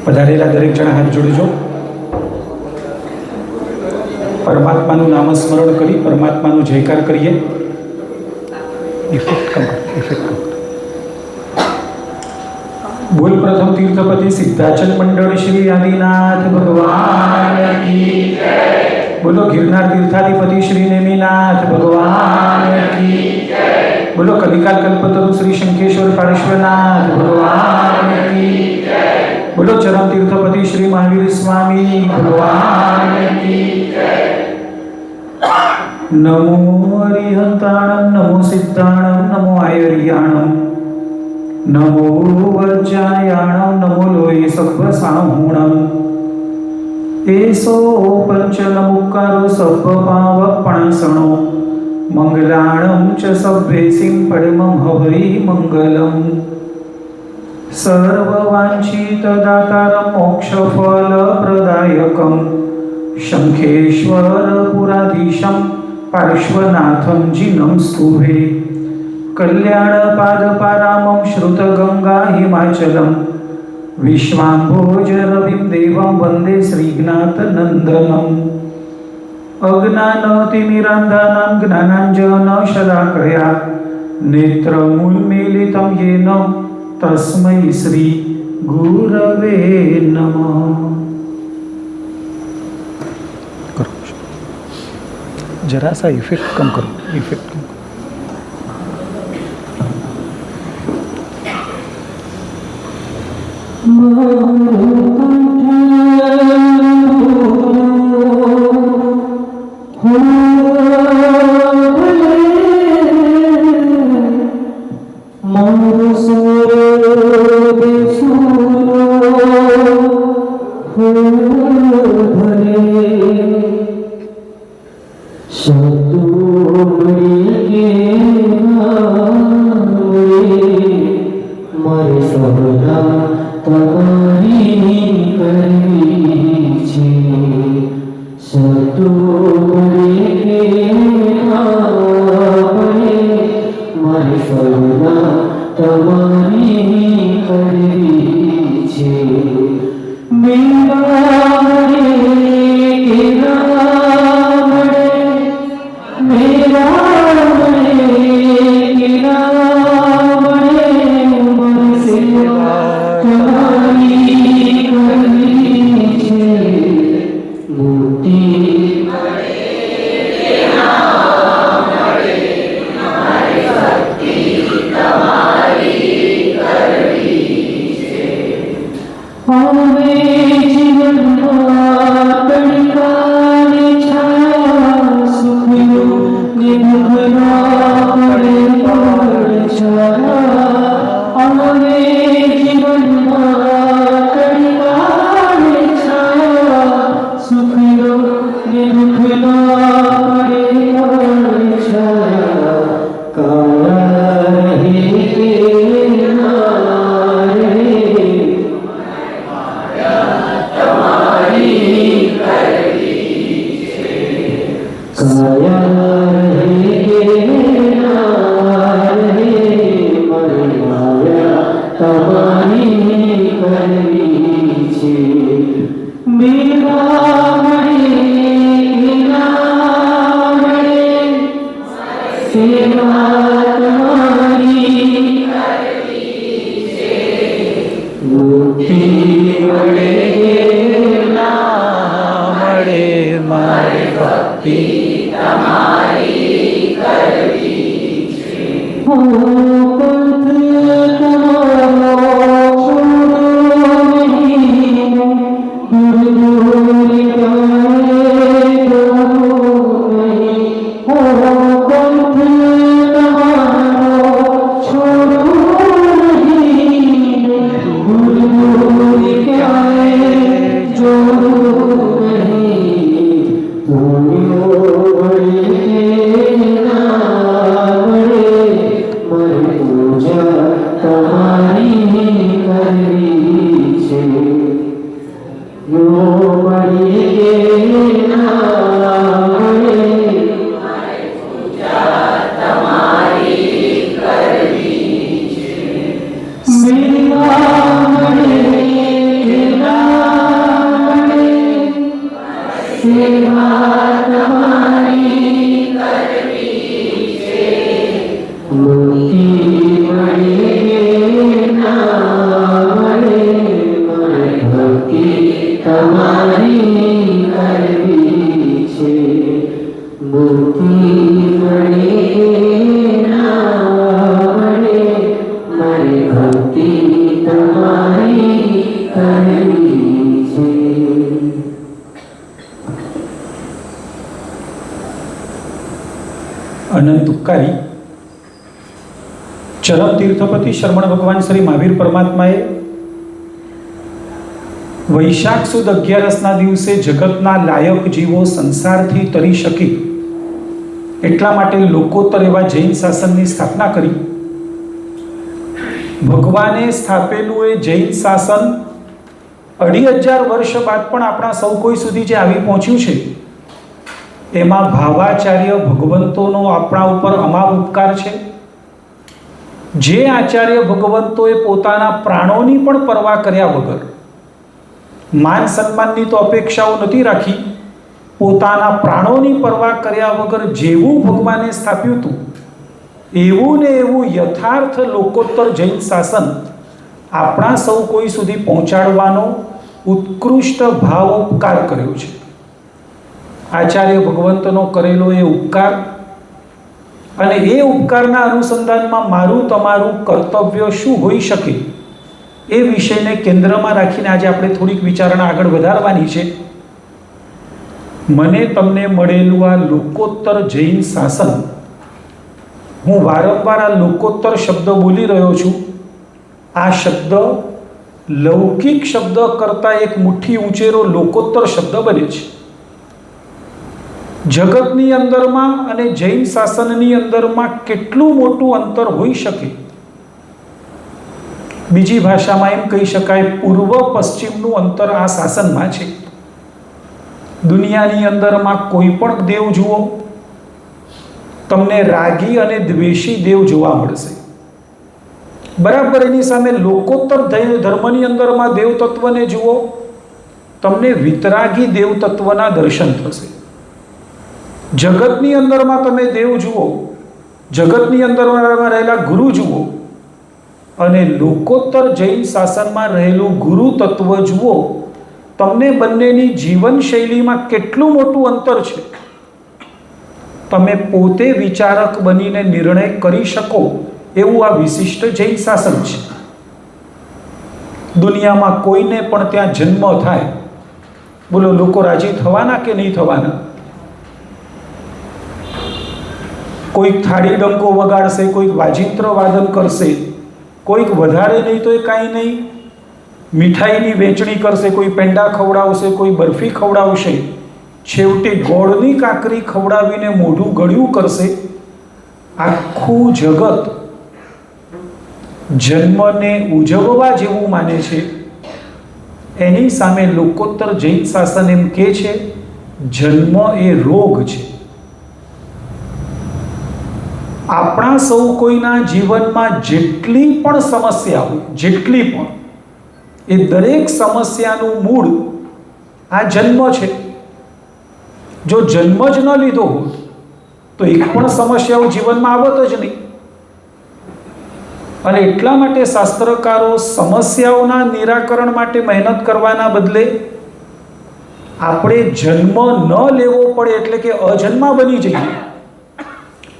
પધારેલા દરેક જણા હાથ જોડજો. પરમાત્માનું નામસ્મરણ કરી પરમાત્માનો જયકાર કરીએ. બોલ પ્રથમ તીર્થપતિ સિદ્ધાચલ મંડળ શ્રી આદિનાથ ભગવાન કી જય. બોલો ગિરનાર તીર્થાધિપતિ શ્રી નેમિનાથ ભગવાન કી જય. બોલો કલિકાલ કલ્પતરુ શ્રી શંખેશ્વર પાર્શ્વનાથ ભગવાન કી જય. બોલો ચરમ તીર્થપતિ શ્રી મહાવીર સ્વામી ભગવાન કી જય. નમો હરિહંતાણમ નમો સિદ્ધાણમ નમો આયર્યાણમ નમો વજ્જાયાણમ નમો લોય સભ્ય સાહુણમ એસો પંચનમુકારો સભ્ય પાવપણાસણો મંગલાણમ ચ સભ્યે સિંપડમં હવૈ મંગલમ સર્વવાંછિતદાતારં મોક્ષફલપ્રદાયકં શંખેશ્વર પુરાધીશં પાર્શ્વનાથં જીનં સ્તુભે કલ્યાણપાદપારામં શ્રુતગંગા હિમાચલમ વિશ્વાંભોજરવિં દેવં વંદે શ્રીજ્ઞાતનંદનમ અજ્ઞાનતિમિરાંધાનાં જ્ઞાનાંજનશલાકયા નેત્રમુન્મીલિतं યેન તસ્મૈ શ્રી ગુરવે નમઃ. जरा सा इफेक्ट कम करो, इफेक्ट कम करो. Hare અનંત ઉપકારી ચરમ તીર્થપતિ શરમણ ભગવાન શ્રી મહાવીર પરમાત્માએ વૈશાખ સુદ 11ના દિવસે જગતના લાયક જીવો સંસારથી તરી શકે એટલા માટે લોકોત્તર એવા જૈન શાસનની સ્થાપના કરી. ભગવાને સ્થાપેલું એ જૈન શાસન 2500 વર્ષ બાદ પણ આપણા સૌ કોઈ સુધી જે આવી પહોંચ્યું છે એમાં ભાવાચાર્ય ભગવંતોનો આપણા ઉપર અમાપ ઉપકાર છે. જે આચાર્ય ભગવંતોએ પોતાના પ્રાણોની પણ પરવા કર્યા વગર, માન સન્માનની તો અપેક્ષાઓ નથી રાખી, પોતાના પ્રાણોની પરવા કર્યા વગર જેવું ભગવાને સ્થાપ્યું હતું એવું ને એવું યથાર્થ લોકોત્તર જૈન શાસન આપણા સૌ કોઈ સુધી પહોંચાડવાનો ઉત્કૃષ્ટ ભાવોપકાર કર્યો છે. આચાર્ય ભગવંતનો કરેલો એ ઉપકાર અને એ ઉપકારના અનુસંધાનમાં મારું તમારું કર્તવ્ય શું હોઈ શકે એ વિષયને કેન્દ્રમાં રાખીને આજે આપણે થોડીક વિચારણા આગળ વધારવાની છે. મને તમને મળેલું આ લોકોત્તર જૈન શાસન, હું વારંવાર આ લોકોત્તર શબ્દ બોલી રહ્યો છું. આ શબ્દ લૌકિક શબ્દ કરતાં એક મુઠ્ઠી ઊંચેરો લોકોત્તર શબ્દ બને છે. જગતની અંદરમાં અને જૈન શાસનની અંદરમાં કેટલું મોટું અંતર હોઈ શકે. બીજી ભાષામાં એમ કહી શકાય, પૂર્વ પશ્ચિમનું અંતર આ શાસનમાં છે. દુનિયાની અંદરમાં કોઈ પણ દેવ જુઓ, તમને રાગી અને દ્વેષી દેવ જોવા મળશે. બરાબર એની સામે લોકોત્તર ધર્મની અંદરમાં દેવ તત્વને જુઓ, તમને વિતરાગી દેવ તત્વના દર્શન થશે. જગતની અંદરમાં તમે દેવ જુઓ, જગતની અંદરમાં રહેલા ગુરુ જુઓ અને લોકોત્તર જૈન શાસનમાં રહેલું ગુરુ તત્વ જુઓ, તમને બંનેની જીવનશૈલીમાં કેટલું મોટું અંતર છે તમે પોતે વિચારક બનીને નિર્ણય કરી શકો એવું આ વિશિષ્ટ જૈન શાસન છે. દુનિયામાં કોઈને પણ ત્યાં જન્મ થાય, બોલો લોકો રાજી થવાના કે નહીં થવાના? કોઈક થાળી ડંકો વગાડશે, કોઈક વાજિંત્ર વાદન કરશે, કોઈક વધારે નહીં તો એ કાંઈ નહીં મીઠાઈની વહેંચણી કરશે, કોઈ પેંડા ખવડાવશે, કોઈ બરફી ખવડાવશે, છેવટે ગોળની કાંકરી ખવડાવીને મોઢું ગળ્યું કરશે. આખું જગત જન્મને ઉજવવા જેવું માને છે. એની સામે લોકોત્તર જૈન શાસન એમ કહે છે, જન્મ એ રોગ છે. આપણા સૌ કોઈના જીવનમાં જેટલી પણ સમસ્યા હોય, જેટલી પણ, એ દરેક સમસ્યાનું મૂળ આ જન્મ છે. જો જન્મ જ ન લીધો હોત તો એક પણ સમસ્યાઓ જીવનમાં આવત જ નહીં. અને એટલા માટે શાસ્ત્રકારો સમસ્યાઓના નિરાકરણ માટે મહેનત કરવાના બદલે આપણે જન્મ ન લેવો પડે એટલે કે અજન્મા બની જઈએ.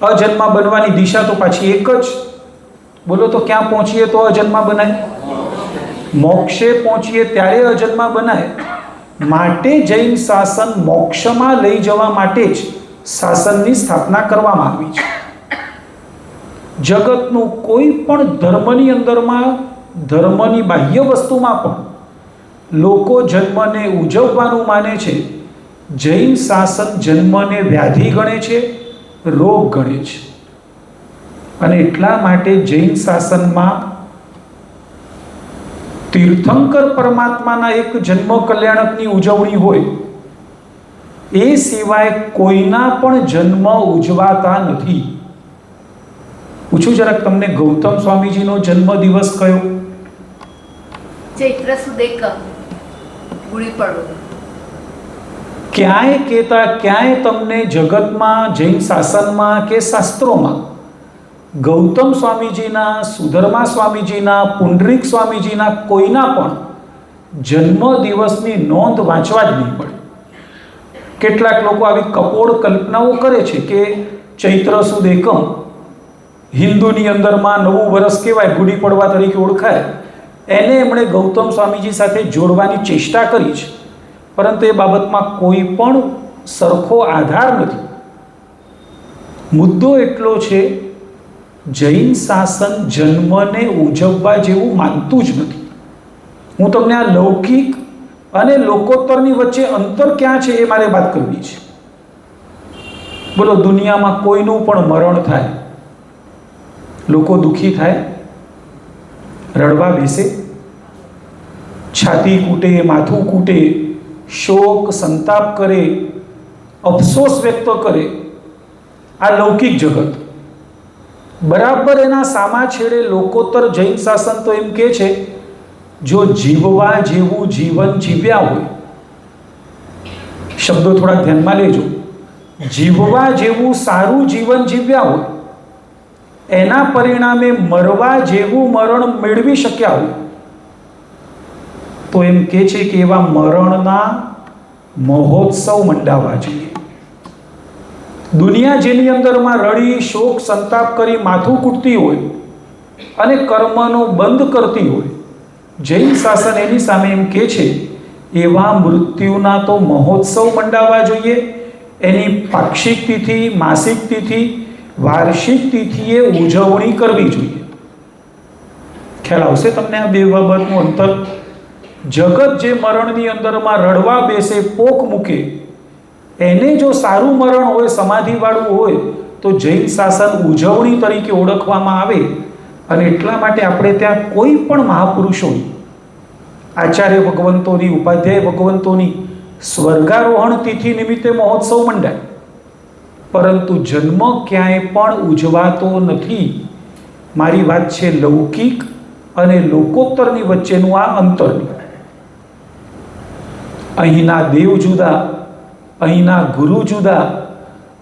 અજન્મા બનવાની દિશા તો પાછી એક જ, બોલો તો ક્યાં પહોંચીએ તો અજન્મા બનાય? મોક્ષે પહોંચીએ ત્યારે અજન્મા બનાય. માટે જૈન શાસન મોક્ષમાં લઈ જવા માટે જ શાસનની સ્થાપના કરવામાં આવી છે. જગતનું કોઈ પણ ધર્મની અંદરમાં, ધર્મની બાહ્ય વસ્તુમાં પણ લોકો જન્મને ઉજવવાનું માને છે. જૈન શાસન જન્મને વ્યાધિ ગણે છે, રોગ ગણે છે. અને એટલા માટે જૈન શાસનમાં તીર્થંકર પરમાત્માના એક જન્મ કલ્યાણકની ઉજવણી હોય એ સિવાય કોઈના પણ જન્મ ઉજવાતા નથી. પૂછું જરાક તમને, ગૌતમ સ્વામીજીનો જન્મ દિવસ કયો? ચૈત્ર સુદ 1 ગુડી પડવો. ક્યાંય કહેતા, ક્યાંય તમને જગતમાં, જૈન શાસનમાં કે શાસ્ત્રોમાં ગૌતમ સ્વામીજીના, સુધર્મા સ્વામીજીના, પુંડરીક સ્વામીજીના કોઈના પણ જન્મ દિવસની નોંધ વાંચવા જ નહીં પડે. કેટલાક લોકો આવી કપોળ કલ્પનાઓ કરે છે કે ચૈત્ર સુદ 1 હિન્દુની અંદરમાં નવું વર્ષ કહેવાય, ગુડી પડવા તરીકે ઓળખાય, એને એમણે ગૌતમ સ્વામીજી સાથે જોડવાની ચેષ્ટા કરી છે, પરંતુ એ બાબતમાં કોઈ પણ સરખો આધાર નથી. મુદ્દો એટલો છે, જૈન શાસન જન્મને ઉજવવા જેવું માનતું જ નથી. હું તમને આ લૌકિક અને લોકોત્તરની વચ્ચે અંતર ક્યાં છે એ મારે વાત કરવી છે. બોલો, દુનિયામાં કોઈનું પણ મરણ થાય, લોકો દુઃખી થાય, રડવા બેસે, છાતી કૂટે, માથું કૂટે, શોક સંતાપ કરે, અફસોસ વ્યક્ત કરે. આ લૌકિક જગત. બરાબર એના સામા છેડે લોકોત્તર જૈન શાસન તો એમ કહે છે, જો જીવવા જેવું જીવન જીવ્યા હોય, શબ્દો થોડા ધ્યાનમાં લેજો, જીવવા જેવું સારું જીવન જીવ્યા હોય, એના પરિણામે મરવા જેવું મરણ મેળવી શક્યા હોય, તો એમ કહે છે કે એવા મરણના મહોત્સવ મંડાવવા જોઈએ. દુનિયા જેની અંદરમાં રડી, શોક સંતાપ કરી, માથું કૂટતી હોય અને કર્મનો બંધ કરતી હોય, જૈન શાસન એની સામે એમ કહે છે એવા મૃત્યુના તો મહોત્સવ મંડાવવા જોઈએ. એની પાક્ષિક તિથિ, માસિક તિથિ, વાર્ષિક તિથિએ ઉજવણી કરવી જોઈએ. ખ્યાલ આવશે તમને આ બે બાબતનું અંતર? જગત જે મરણની અંદરમાં રડવા બેસે, પોક મૂકે, એને જો સારું મરણ હોય, સમાધિવાળું હોય, તો જૈન શાસન ઉજવણી તરીકે ઓળખવામાં આવે. અને એટલા માટે આપણે ત્યાં કોઈ પણ મહાપુરુષોની, આચાર્ય ભગવંતોની, ઉપાધ્યાય ભગવંતોની સ્વર્ગારોહણ તિથિ નિમિત્તે મહોત્સવ મંડાય, પરંતુ જન્મ ક્યાંય પણ ઉજવાતો નથી. મારી વાત છે લૌકિક અને લોકોત્તરની વચ્ચેનું આ અંતરની. અહીંના દેવ જુદા, અહીંના ગુરુ જુદા,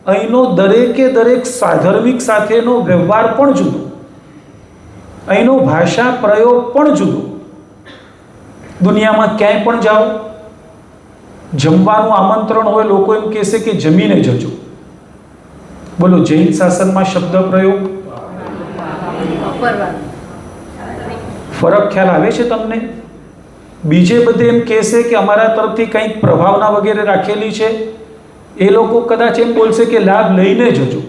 અહીંનો દરેકે દરેક સાધર્મિક સાથેનો વ્યવહાર પણ જુદો, અહીંનો ભાષા પ્રયોગ પણ જુદો. દુનિયામાં ક્યાંય પણ જાઓ, જમવાનું આમંત્રણ હોય, લોકો એમ કહેશે કે જમીને જજો. બોલો, જૈન શાસનમાં શબ્દ પ્રયોગ, ફરક ખ્યાલ આવે છે તમને? બીજે બધે એમ કહેશે કે અમારા તરફથી કંઈક પ્રભાવના વગેરે રાખેલી છે, એ લોકો કદાચ એમ બોલશે કે લાભ લઈને જજો.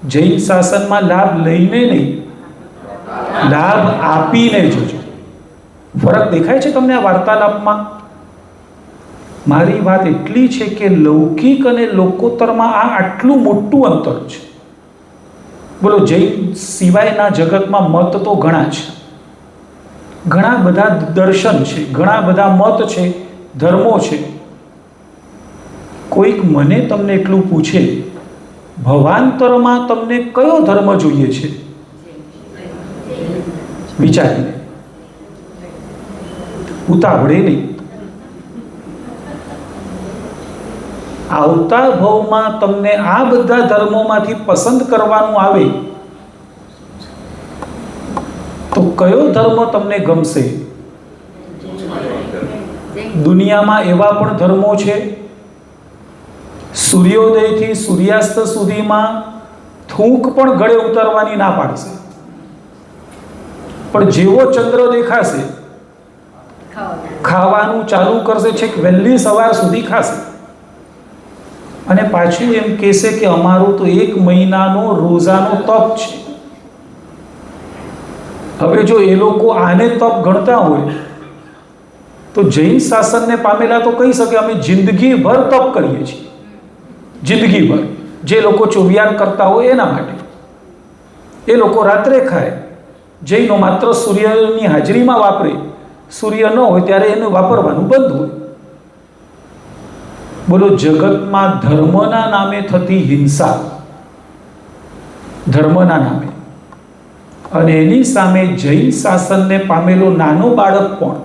જૈન શાસનમાં લાભ લઈને નહીં, લાભ આપીને જજો. ફરક દેખાય છે તમને આ વાર્તાલાપમાં? મારી વાત એટલી છે કે લૌકિક અને લોકોત્તરમાં આ આટલું મોટું અંતર છે. બોલો, જૈન સિવાયના જગતમાં મત તો ઘણા છે, ઘણા બધા દર્શન છે, ઘણા બધા મત છે, ધર્મો છે. કોઈક મને તમને એટલું પૂછે, ભવાંતરમાં તમને કયો ધર્મ જોઈએ છે? વિચારીને, ઉતાવળે નહીં. આવતા ભવમાં તમને આ બધા ધર્મોમાંથી પસંદ કરવાનું આવે તો કયો ધર્મ તમને ગમશે? દુનિયામાં એવા પણ ધર્મો છે, સૂર્યોદયથી સૂર્યાસ્ત સુધીમાં થૂંક પણ ગળે ઉતારવાની ના પાડશે, પણ જેવો ચંદ્ર દેખાશે ખાવાનું ચાલુ કરશે, છેક વહેલી સવાર સુધી ખાશે. અને પાછું એમ કહેશે કે અમારું તો 1 મહિનાનો રોજાનો તપ છે. હવે જો એ લોકો આને તપ ગણતા હોય તો જૈન શાસનને પામેલા તો કહી શકે અમે જિંદગીભર તપ કરીએ છીએ, જિંદગીભર. જે લોકો ચોવિયાર કરતા હોય એના માટે. એ લોકો રાત્રે ખાય, જૈનો માત્ર સૂર્યની હાજરીમાં વાપરે, સૂર્ય ન હોય ત્યારે એનું વાપરવાનું બંધ હોય. બોલો, જગતમાં ધર્મના નામે થતી હિંસા, ધર્મના નામે, અને એની સામે જૈન શાસનને પામેલો નાનો બાળક પણ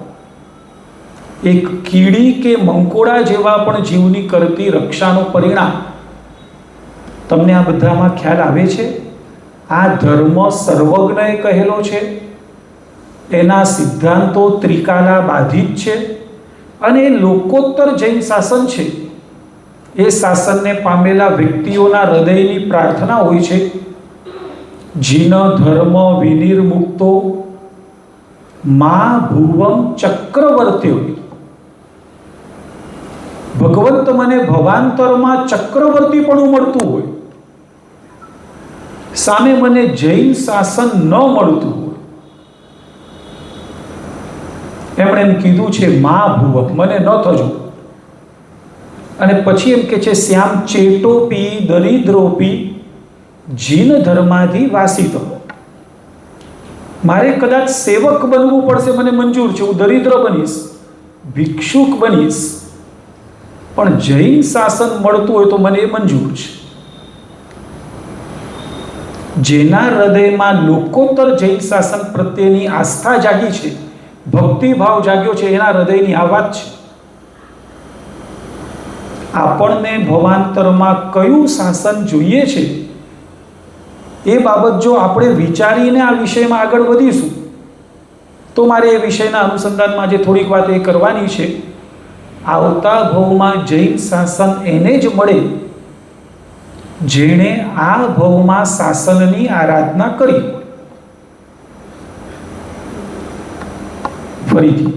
એક કીડી કે મંકોડા જેવા પણ જીવની કરતી રક્ષાનું પરિણામ. તમને આ બધામાં ખ્યાલ આવે છે? આ ધર્મ સર્વજ્ઞએ કહેલો છે, એના સિદ્ધાંતો ત્રિકાલા બાધિત છે, અને એ લોકોત્તર જૈન શાસન છે. એ શાસનને પામેલા વ્યક્તિઓના હૃદયની પ્રાર્થના હોય છે, જીન ધર્મ વિનિર્મુક્તો મા ભુવમ ચક્રવર્ત્ય. ભગવંત મને ભવાંતરમાં ચક્રવર્તીપણું મળતું હોય, સામે મને જૈન શાસન ન મળતું હોય. એમણે એમ કીધું છે મા ભુવમ, મને ન થજો. અને પછી એમ કે છે શ્યામ ચેટોપી દરિદ્રોપી જીન ધર્માધિ વાસિત. મારે કદાચ સેવક બનવું પડશે, મને મંજૂર છે, હું દરિદ્ર બનીશ, ભિક્ષુક બનીશ, પણ જૈન શાસન મળતું હોય તો મને એ મંજૂર છે. જેના હૃદયમાં લોકોત્તર જૈન શાસન પ્રત્યેની આસ્થા જાગી છે, ભક્તિભાવ જાગ્યો છે, એના હૃદયની આ વાત છે. આપણને ભવાંતરમાં કયું શાસન જોઈએ છે એ બાબત જો આપણે વિચારીને આ વિષયમાં આગળ વધીશું તો મારે એ વિષયના અનુસંધાનમાં જે થોડીક વાત એ કરવાની છે. આવતા ભવમાં જૈન શાસન એને જ મળે જેણે આ ભવમાં શાસનની આરાધના કરી. ફરીથી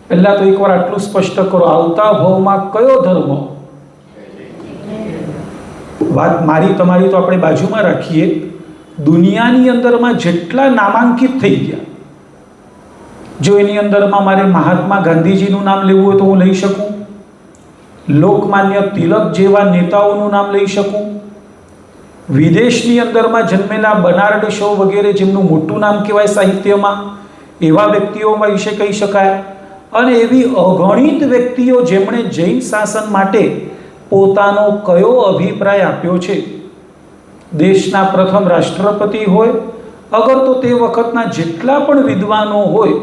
પહેલા તો એકવાર આટલું સ્પષ્ટ કરો, આવતા ભવમાં કયો ધર્મ? વાત મારી તમારી તો આપણે બાજુમાં રાખીએ. દુનિયાની અંદરમાં જેટલા નામાંકિત થઈ ગયા, જો એની અંદરમાં મારે મહાત્મા ગાંધીજીનું નામ લેવું હોય તો હું લઈ શકું, લોકમાન્ય તિલક જેવા નેતાઓનું નામ લઈ શકું, વિદેશની અંદરમાં જન્મેલા બર્નાર્ડ શો વગેરે જેમનું મોટું નામ કહેવાય સાહિત્યમાં, એવા વ્યક્તિઓ વિશે કહી શકાય. અને એવી અગણિત વ્યક્તિઓ જેમણે જૈન શાસન માટે પોતાનો કયો અભિપ્રાય આપ્યો છે. દેશના પ્રથમ રાષ્ટ્રપતિ હોય, અગર તો તે વખતના જેટલા પણ વિદ્વાનો હોય,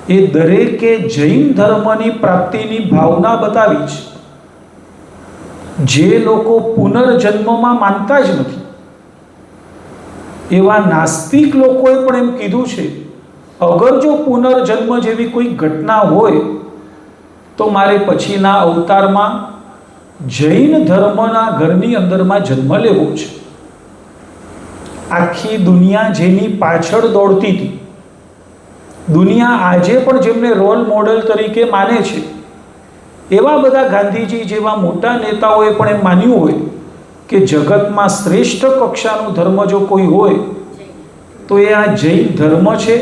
એ દરેકે જૈન ધર્મની પ્રાપ્તિની ભાવના બતાવી છે. જે લોકો પુનર્જન્મમાં માનતા જ નથી એવા નાસ્તિક લોકોએ પણ એમ કીધું છે, અગર જો પુનર્જન્મ જેવી કોઈ ઘટના હોય તો મારે પછીના અવતારમાં જૈન ધર્મના ઘરની અંદરમાં જન્મ લેવો છે. આખી દુનિયા જેની પાછળ દોડતી હતી, દુનિયા આજે પણ જેમને રોલ મોડેલ તરીકે માને છે, એવા બધા ગાંધીજી જેવા મોટા નેતાઓએ પણ એમ માન્યું હોય કે જગતમાં શ્રેષ્ઠ કક્ષાનો ધર્મ જો કોઈ હોય તો એ આ જૈન ધર્મ છે.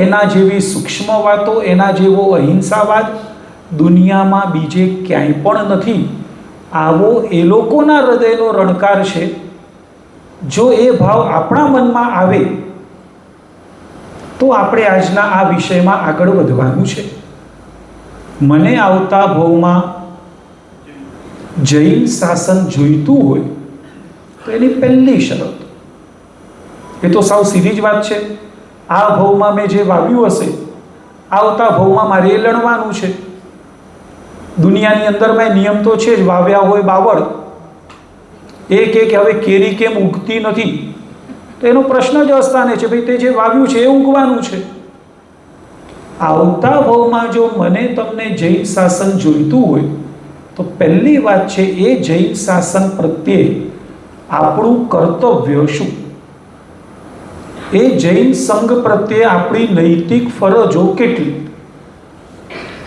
એના જેવી સૂક્ષ્મ વાતો, એના જેવો અહિંસાવાદ દુનિયામાં બીજે ક્યાંય પણ નથી. આવો એ લોકોના હૃદયનો રણકાર છે. જો એ ભાવ આપણા મનમાં આવે તો આપણે આજના આ વિષયમાં આગળ વધવાનું છે. મને આવતા ભવમાં જૈન શાસન જોઈતું હોય તો એની પહેલી શરત, એ તો સાવ સીધી જ વાત છે, આ ભવમાં મેં જે વાવ્યું હશે આવતા ભવમાં મારે એ લણવાનું છે. દુનિયાની અંદરમાં નિયમ તો છે જ, વાવ્યા હોય બાવળ, એક હવે કેરી કેમ ઉગતી નથી તો એનો પ્રશ્ન જ અસ્થાને છે, ભાઈ તે જે વાવ્યું છે એ ઉગવાનું છે. આવતા ભવમાં જો મને તમને જૈન શાસન જોઈતું હોય તો પહેલી વાત છે એ જૈન શાસન પ્રત્યે આપણું કર્તવ્ય શું, એ જૈન સંઘ પ્રત્યે આપણી નૈતિક ફરજો કેટલી,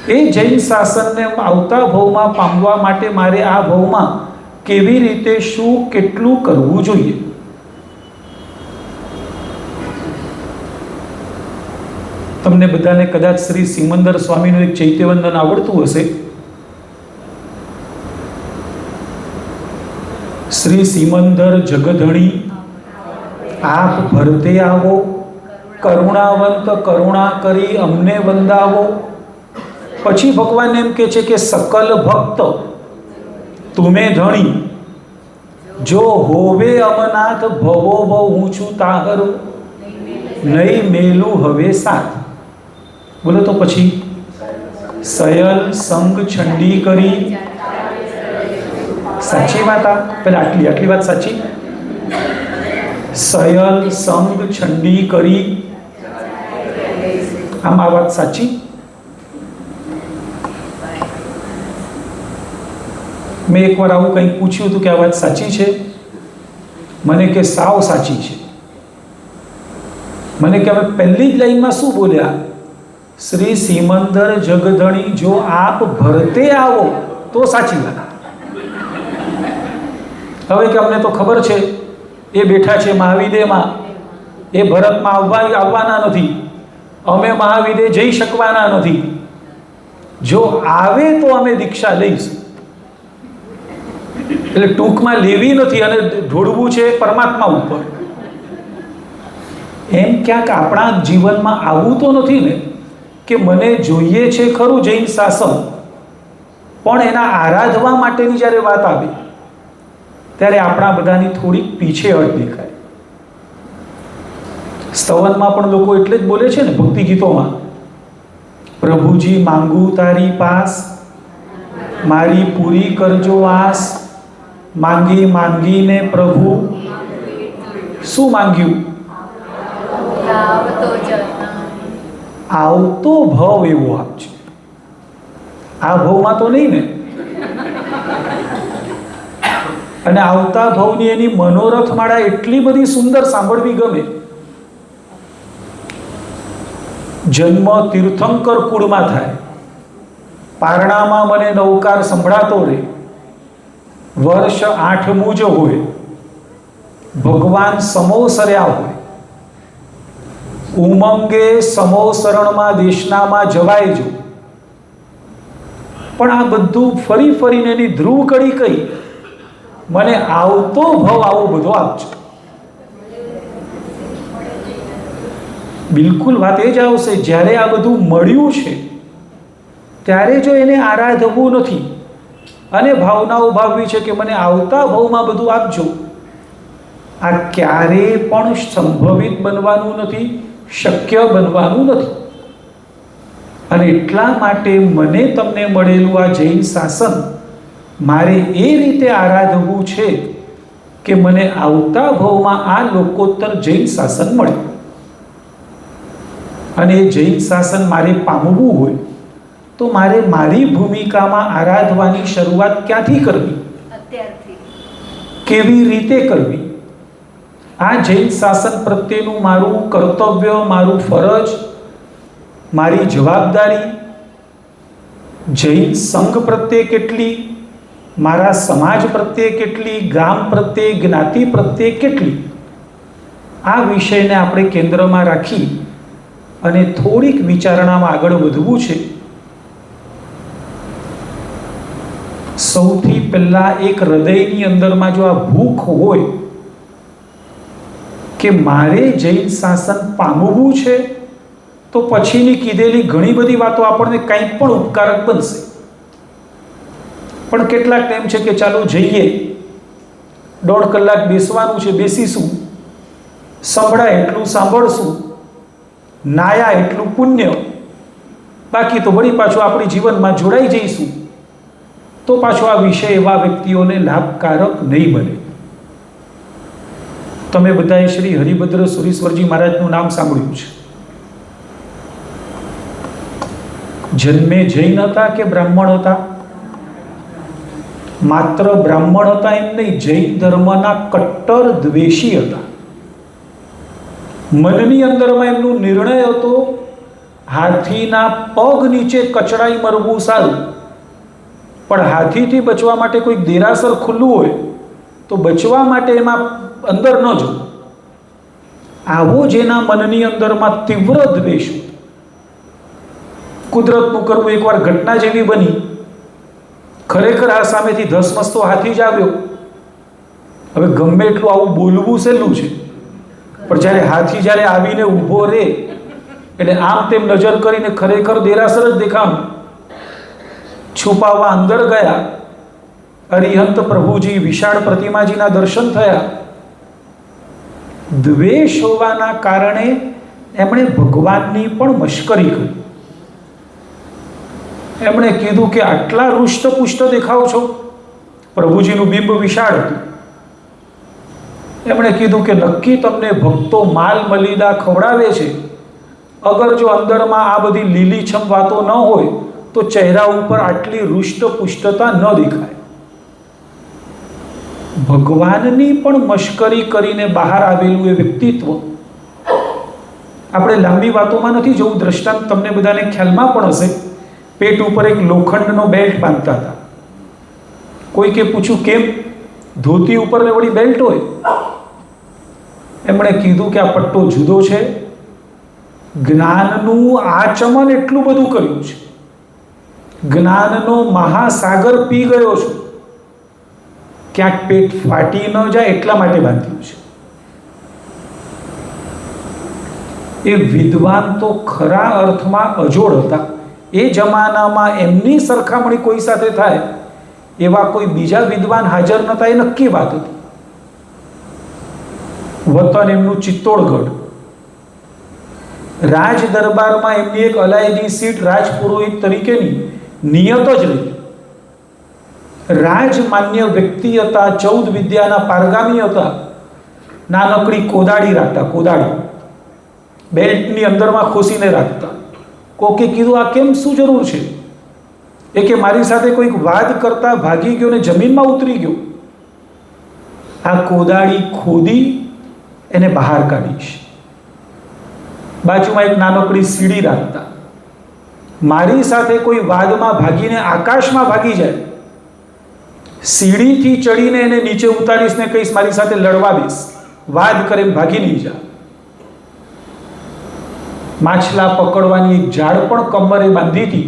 એ જૈન શાસનને આવતા ભવમાં પામવા માટે મારે આ ભવમાં કેવી રીતે શું કેટલું કરવું જોઈએ. તમને બધાને કદાચ શ્રી સિમંદર સ્વામીનું એક ચૈત્યવંદન આવડતું હશે. શ્રી સિમંદર જગધણી આપ ભરતે આવો, કરુણાવંત કરુણા કરી અમને વંદાવો. પછી ભગવાન એમ કહે છે કે સકલ ભક્ત તુમે ધણી, જો હોવે અમનાથ ભવો ભવ હું છું તાહરો, નહીં મેલું હવે સાથ. બોલો તો પછી સયલ સંગ છંડી કરી. સાચી વાત? આ પેલા આટલી વાત સાચી. સયલ સંગ છંડી કરી, આમ આ વાત સાચી. મેં એકવાર આવું કંઈક પૂછ્યું હતું કે આ વાત સાચી છે, મને કે સાવ સાચી છે. મને કે અમે પહેલી જ લાઈનમાં શું બોલ્યા? શ્રી સિમંદર જગધણી જો આપ ભરતે આવો તો સાચી વાત. હવે કે અમને તો ખબર છે એ બેઠા છે મહાવિદેમાં, એ ભરતમાં આવવાના નથી, અમે મહાવિદે જઈ શકવાના નથી. જો આવે તો અમે દીક્ષા લઈશું. એટલે ટૂંકમાં લેવી નથી અને ઢોળવું છે પરમાત્મા ઉપર. એમ ક્યાંક આપણા જીવનમાં આવું તો નથી ને કે મને જોઈએ છે ખરું જૈન શાસન, પણ એના આરાધવા માટેની જ્યારે વાત આવે ત્યારે આપણા બધાની થોડીક પીછેહટ દેખાય. સ્તવનમાં પણ લોકો એટલે જ બોલે છે ને, ભક્તિ ગીતોમાં, પ્રભુજી માંગુ તારી પાસ, મારી પૂરી કરજો આસ, માંગી માંગીને પ્રભુ શું માંગ્યું? આવતો ભાવ એવો આપજો. આ ભાવમાં તો નહીં ને? અને આવતા ભાવની એની મનોરથ માળા એટલી બધી સુંદર સાંભળવી ગમે. જન્મ તીર્થંકર કુળમાં થાય, પારણામાં મને નવકાર સંભળાતો રહે, વર્ષ 8મું જ હોય, ભગવાન સમોસર્યા હોય, ઉમંગે સમોસરણમાં દેશનામાં જવાય જો. પણ આ બધું ફરી ફરીને એની ધ્રુવ કડી કઈ, મને આવતો ભાવ આવો બધો આપજો. બિલકુલ વાત એ જ આવશે જ્યારે આ બધું મળ્યું છે ત્યારે જો એને આરાધવું નથી અને ભાવનાઓ ભાવવી છે કે મને આવતા ભાવમાં બધું આપજો, આ ક્યારેય પણ સંભવિત બનવાનું નથી, શક્ય બનવાનું નથી. અને એટલા માટે મને તમને મળેલું આ જૈન શાસન મારે એ રીતે આરાધવું છે કે મને આવતા ભાવમાં આ લોકોત્તર જૈન શાસન મળે. અને એ જૈન શાસન મારે પામવું હોય તો મારે મારી ભૂમિકામાં આરાધવાની શરૂઆત ક્યાંથી કરવી, કેવી રીતે કરવી? આ જૈન શાસન પ્રત્યેનું મારું કર્તવ્ય, મારું ફરજ, મારી જવાબદારી જૈન સંઘ પ્રત્યે કેટલી, મારા સમાજ પ્રત્યે કેટલી, ગામ પ્રત્યે, જ્ઞાતિ પ્રત્યે કેટલી, આ વિષયને આપણે કેન્દ્રમાં રાખી અને થોડીક વિચારણામાં આગળ વધવું છે. સૌથી પહેલા એક હૃદયની અંદરમાં જો આ ભૂખ હોય કે મારે જૈન શાસન પામવું છે, તો પછીની કીધેલી ઘણી બધી વાતો આપણને કંઈક પણ ઉપકારક બનશે. પણ કેટલાક ટાઈમ છે કે ચાલો જઈએ, 1.5 કલાક બેસવાનું છે, બેસીશું, સંભળાય એટલું સાંભળશું, નાયા એટલું પુણ્ય, બાકી તો વળી પાછું આપણી જીવનમાં જોડાઈ જઈશું, તો પાછો આ વિષય એવા વ્યક્તિઓને લાભકારક નહીં બને. તમે બધાએ શ્રી હરિભદ્ર સુરીશ્વરજી મહારાજનું નામ સાંભળ્યું છે. જન્મે જૈન હતા કે બ્રાહ્મણ હતા? માત્ર બ્રાહ્મણ હતા એમ નહીં, જૈન ધર્મના કટ્ટર દ્વેષી હતા. મનની અંદરમાં એમનો નિર્ણય હતો હાથીના પગ નીચે કચડાઈ મરવું સારું, પણ હાથીથી બચવા માટે કોઈ દેરાસર ખુલ્લું હોય તો બચવા માટે એમાં અંદર ન જવું. આવો જેના મનની અંદરમાં તીવ્ર દ્વેષ, કુદરતનું કરવું એકવાર ઘટના જેવી બની, ખરેખર આ સામેથી ધસમસતો હાથી જ આવ્યો. હવે ગમે એટલું આવું બોલવું સહેલું છે, પણ જ્યારે હાથી જ્યારે આવીને ઊભો રહે એટલે આમ તેમ નજર કરીને ખરેખર દેરાસર જ દેખાણું. છુપાવવા અંદર ગયા, અરિહંત પ્રભુજી વિશાળ પ્રતિમાજીના દર્શન થયા. દ્વેષ હોવાના કારણે એમણે ભગવાનની પણ મશ્કરી કરી. એમણે કીધું કે આટલા હૃષ્ટપુષ્ટ દેખાવ છો. પ્રભુજીનું બિંબ વિશાળ હતું. એમણે કીધું કે નક્કી તમને ભક્તો માલ મલિદા ખવડાવે છે. અગર જો અંદરમાં આ બધી લીલીછમ વાતો ન હોય તો ચહેરા ઉપર આટલી હૃષ્ટપુષ્ટતા ન દેખાય. ભગવાનની પણ મશ્કરી કરીને બહાર આવેલું એ વ્યક્તિત્વ આપણે લાંબી વાતોમાં નથી જવું. દ્રષ્ટાંત તમને બધાને ખ્યાલમાં પણ હશે. પેટ ઉપર એક લોખંડનો બેલ્ટ બાંધતા હતા. કોઈકે પૂછ્યું કેમ? ધોતી ઉપર ને વળી બેલ્ટ હોય? એમણે કીધું કે આ પટ્ટો જુદો છે. જ્ઞાનનું આચમન એટલું બધું કર્યું છે, જ્ઞાનનો મહાસાગર પી ગયો છું, ક્યાંક પેટ ફાટી ન જાય એટલા માટે બાંધ્યું છે. એ વિદ્વાન તો ખરા અર્થમાં અજોડ હતા. એ જમાનામાં એમની સરખામણી કોઈ સાથે થાય એવા કોઈ બીજા વિદ્વાન હાજર નહોતા, એ નક્કી વાત હતી. વતન એમનું ચિત્તોડગઢ. રાજ દરબારમાં એમની એક અલાયદી સીટ રાજપુરોહિત તરીકેની નિયત જ રહી. રાજમાન્ય વ્યક્તિ હતા, 14 વિદ્યાના પારગામી હતા. નાનકડી કોદાળી રાખતા, કોદાળી બેલ્ટની અંદરમાં ખોસીને રાખતા. કોકે કીધું આ કેમ, શું જરૂર છે? એ કે મારી સાથે કોઈક વાદ કરતા ભાગી ગયો ને જમીનમાં ઉતરી ગયો. આ કોદાળી ખોદી એને બહાર કાઢીશ. બાજુમાં એક નાનકડી સીડી રાખતા. મારી સાથે કોઈ વાદમાં ભાગીને આકાશમાં ભાગી જાય, સીડીથી ચડીને એને નીચે ઉતારીશ ને કહીશ મારી સાથે લડવા બેસ, વાદ કરે ભાગી નહીં જા. માછલા પકડવાની એક ઝાડ પણ કમરે બાંધી હતી.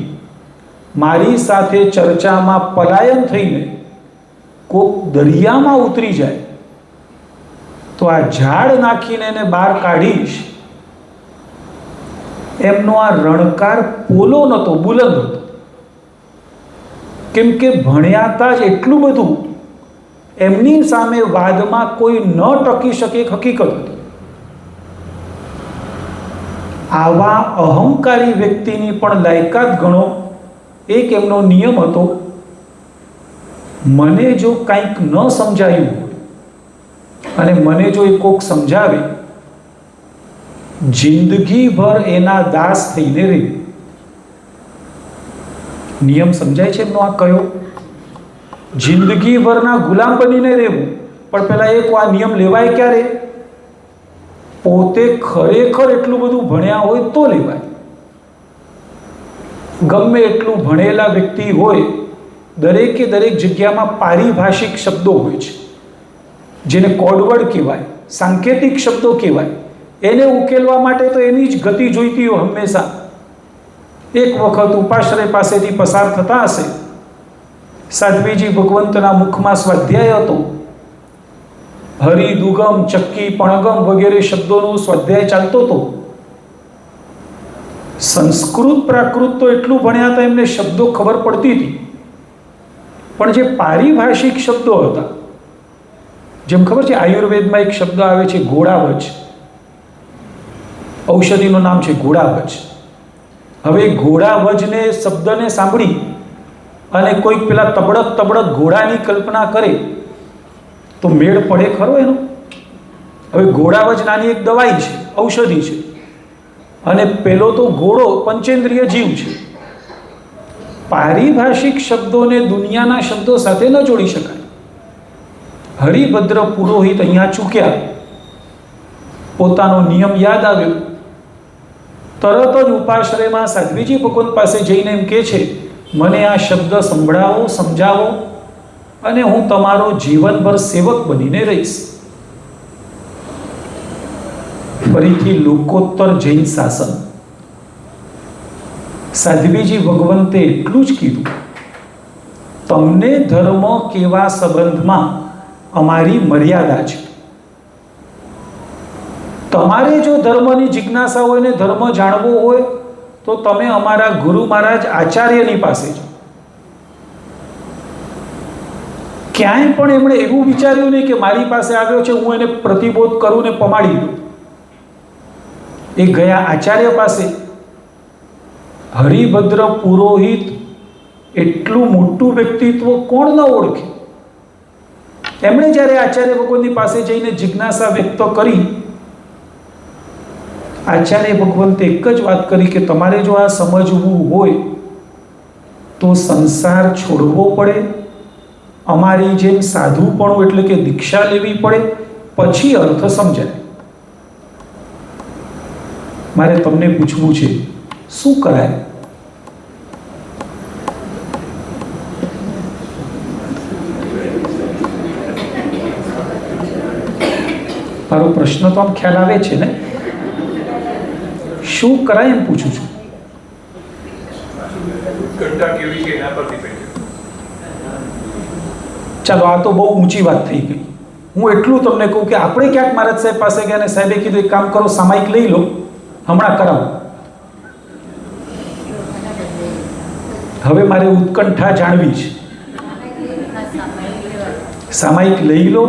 મારી સાથે ચર્ચામાં પલાયન થઈને કોક દરિયામાં ઉતરી જાય તો આ ઝાડ નાખીને એને બહાર કાઢીશ. એમનો આ રણકાર પોલો નહોતો, બુલંદ હતો. કેમ કે ભણ્યાતા જ એટલું બધું, એમની સામે વાદમાં કોઈ ન ટકી શકે એક હકીકત હતી. આવા અહંકારી વ્યક્તિની પણ લાયકાત ગણો એક એમનો નિયમ હતો. મને જો કંઈક ન સમજાયું હોય અને મને જો એ કોક સમજાવે, જિંદગીભર એના દાસ થઈને રહેવું. નિયમ સમજાય છે એમનો આ કયો? જિંદગીભરના ગુલામ બનીને રહેવું. પણ પેલા એક આ નિયમ લેવાય ક્યારે? પોતે ખરેખર એટલું બધું ભણ્યા હોય તો લેવાય. ગમે એટલું ભણેલા વ્યક્તિ હોય, દરેકે દરેક જગ્યામાં પારિભાષિક શબ્દો હોય છે, જેને કોડવર્ડ કહેવાય, સાંકેતિક શબ્દો કહેવાય. એને ઉકેલવા માટે તો એની જ ગતિ જોઈતી હોય હંમેશા. એક વખત ઉપાશ્રય પાસેથી પસાર થતા હશે. સાધ્વીજી ભગવંતના મુખમાં સ્વાધ્યાય હતો. હરિ, દુગમ, ચક્કી, પણગમ વગેરે શબ્દોનો સ્વાધ્યાય ચાલતો હતો. સંસ્કૃત પ્રાકૃત તો એટલું ભણ્યા હતા, એમને શબ્દો ખબર પડતી હતી. પણ જે પારિભાષિક શબ્દો હતા, જેમ ખબર છે આયુર્વેદમાં એક શબ્દ આવે છે ઘોડાવચ. ઔષધિનું નામ છે ઘોડાવચ. હવે ઘોડાવજને શબ્દને સાંભળી અને કોઈક પેલા તબડક તબડક ઘોડાની કલ્પના કરે તો મેળ પડે ખરો એનો? હવે ઘોડાવજ નાની એક દવાઈ છે, ઔષધિ છે, અને પેલો તો ઘોડો પંચેન્દ્રિય જીવ છે. પારિભાષિક શબ્દોને દુનિયાના શબ્દો સાથે ન જોડી શકાય. હરિભદ્ર પુરોહિત અહીંયા ચૂક્યા. પોતાનો નિયમ યાદ આવ્યો. તરત જ ઉપાશ્રયમાં સાધ્વીજી ભગવંત પાસે જઈને એમ કહે છે, મને આ શબ્દ સંભળાવો, સમજાવો, અને હું તમારો જીવનભર સેવક બનીને રહીશ. ફરીથી લોકોત્તર જૈન શાસન. સાધ્વીજી ભગવંતે એટલું જ કીધું, તમને ધર્મ કેવા સંબંધમાં અમારી મર્યાદા છે. તમારે જો ધર્મની જિજ્ઞાસા હોય ને ધર્મ જાણવો હોય તો તમે અમારા ગુરુ મહારાજ આચાર્યની પાસે જાઓ. ક્યાંય પણ એમણે એવું વિચાર્યું નહીં કે મારી પાસે આવ્યો છે, હું એને પ્રતિબોધ કરું ને પમાડી દઉં. એ ગયા આચાર્ય પાસે. હરિભદ્ર પુરોહિત એટલું મોટું વ્યક્તિત્વ કોણ ન ઓળખે? એમણે જ્યારે આચાર્ય ભગવંતની પાસે જઈને જિજ્ઞાસા વ્યક્ત કરી, આચાર્ય ભગવંતે એક જ વાત કરી કે તમારે જો આ સમજવું હોય તો સંસાર છોડવો પડે, અમારી જેમ સાધુપણું એટલે કે દીક્ષા લેવી પડે, પછી અર્થ સમજાય. મારે તમને પૂછવું છે, શું કરાય? મારો પ્રશ્ન તો આમ ખ્યાલ આવે છે ને? શું કરાય એમ પૂછું છું. ઉત્કંઠા કેવી છે એના પર ડિપેન્ડ. ચાલો, આ તો બહુ ઊંચી વાત થઈ ગઈ. હું એટલું તમને કહું કે આપણે ક્યાંક મહારાજ સાહેબ પાસે ગયા અને સાહેબે કીધું એક કામ કરો, સામાયિક લઈ લો, હમણાં કરાવો. હવે મારે ઉત્કંઠા જાણવી છે. સામાયિક લઈ લો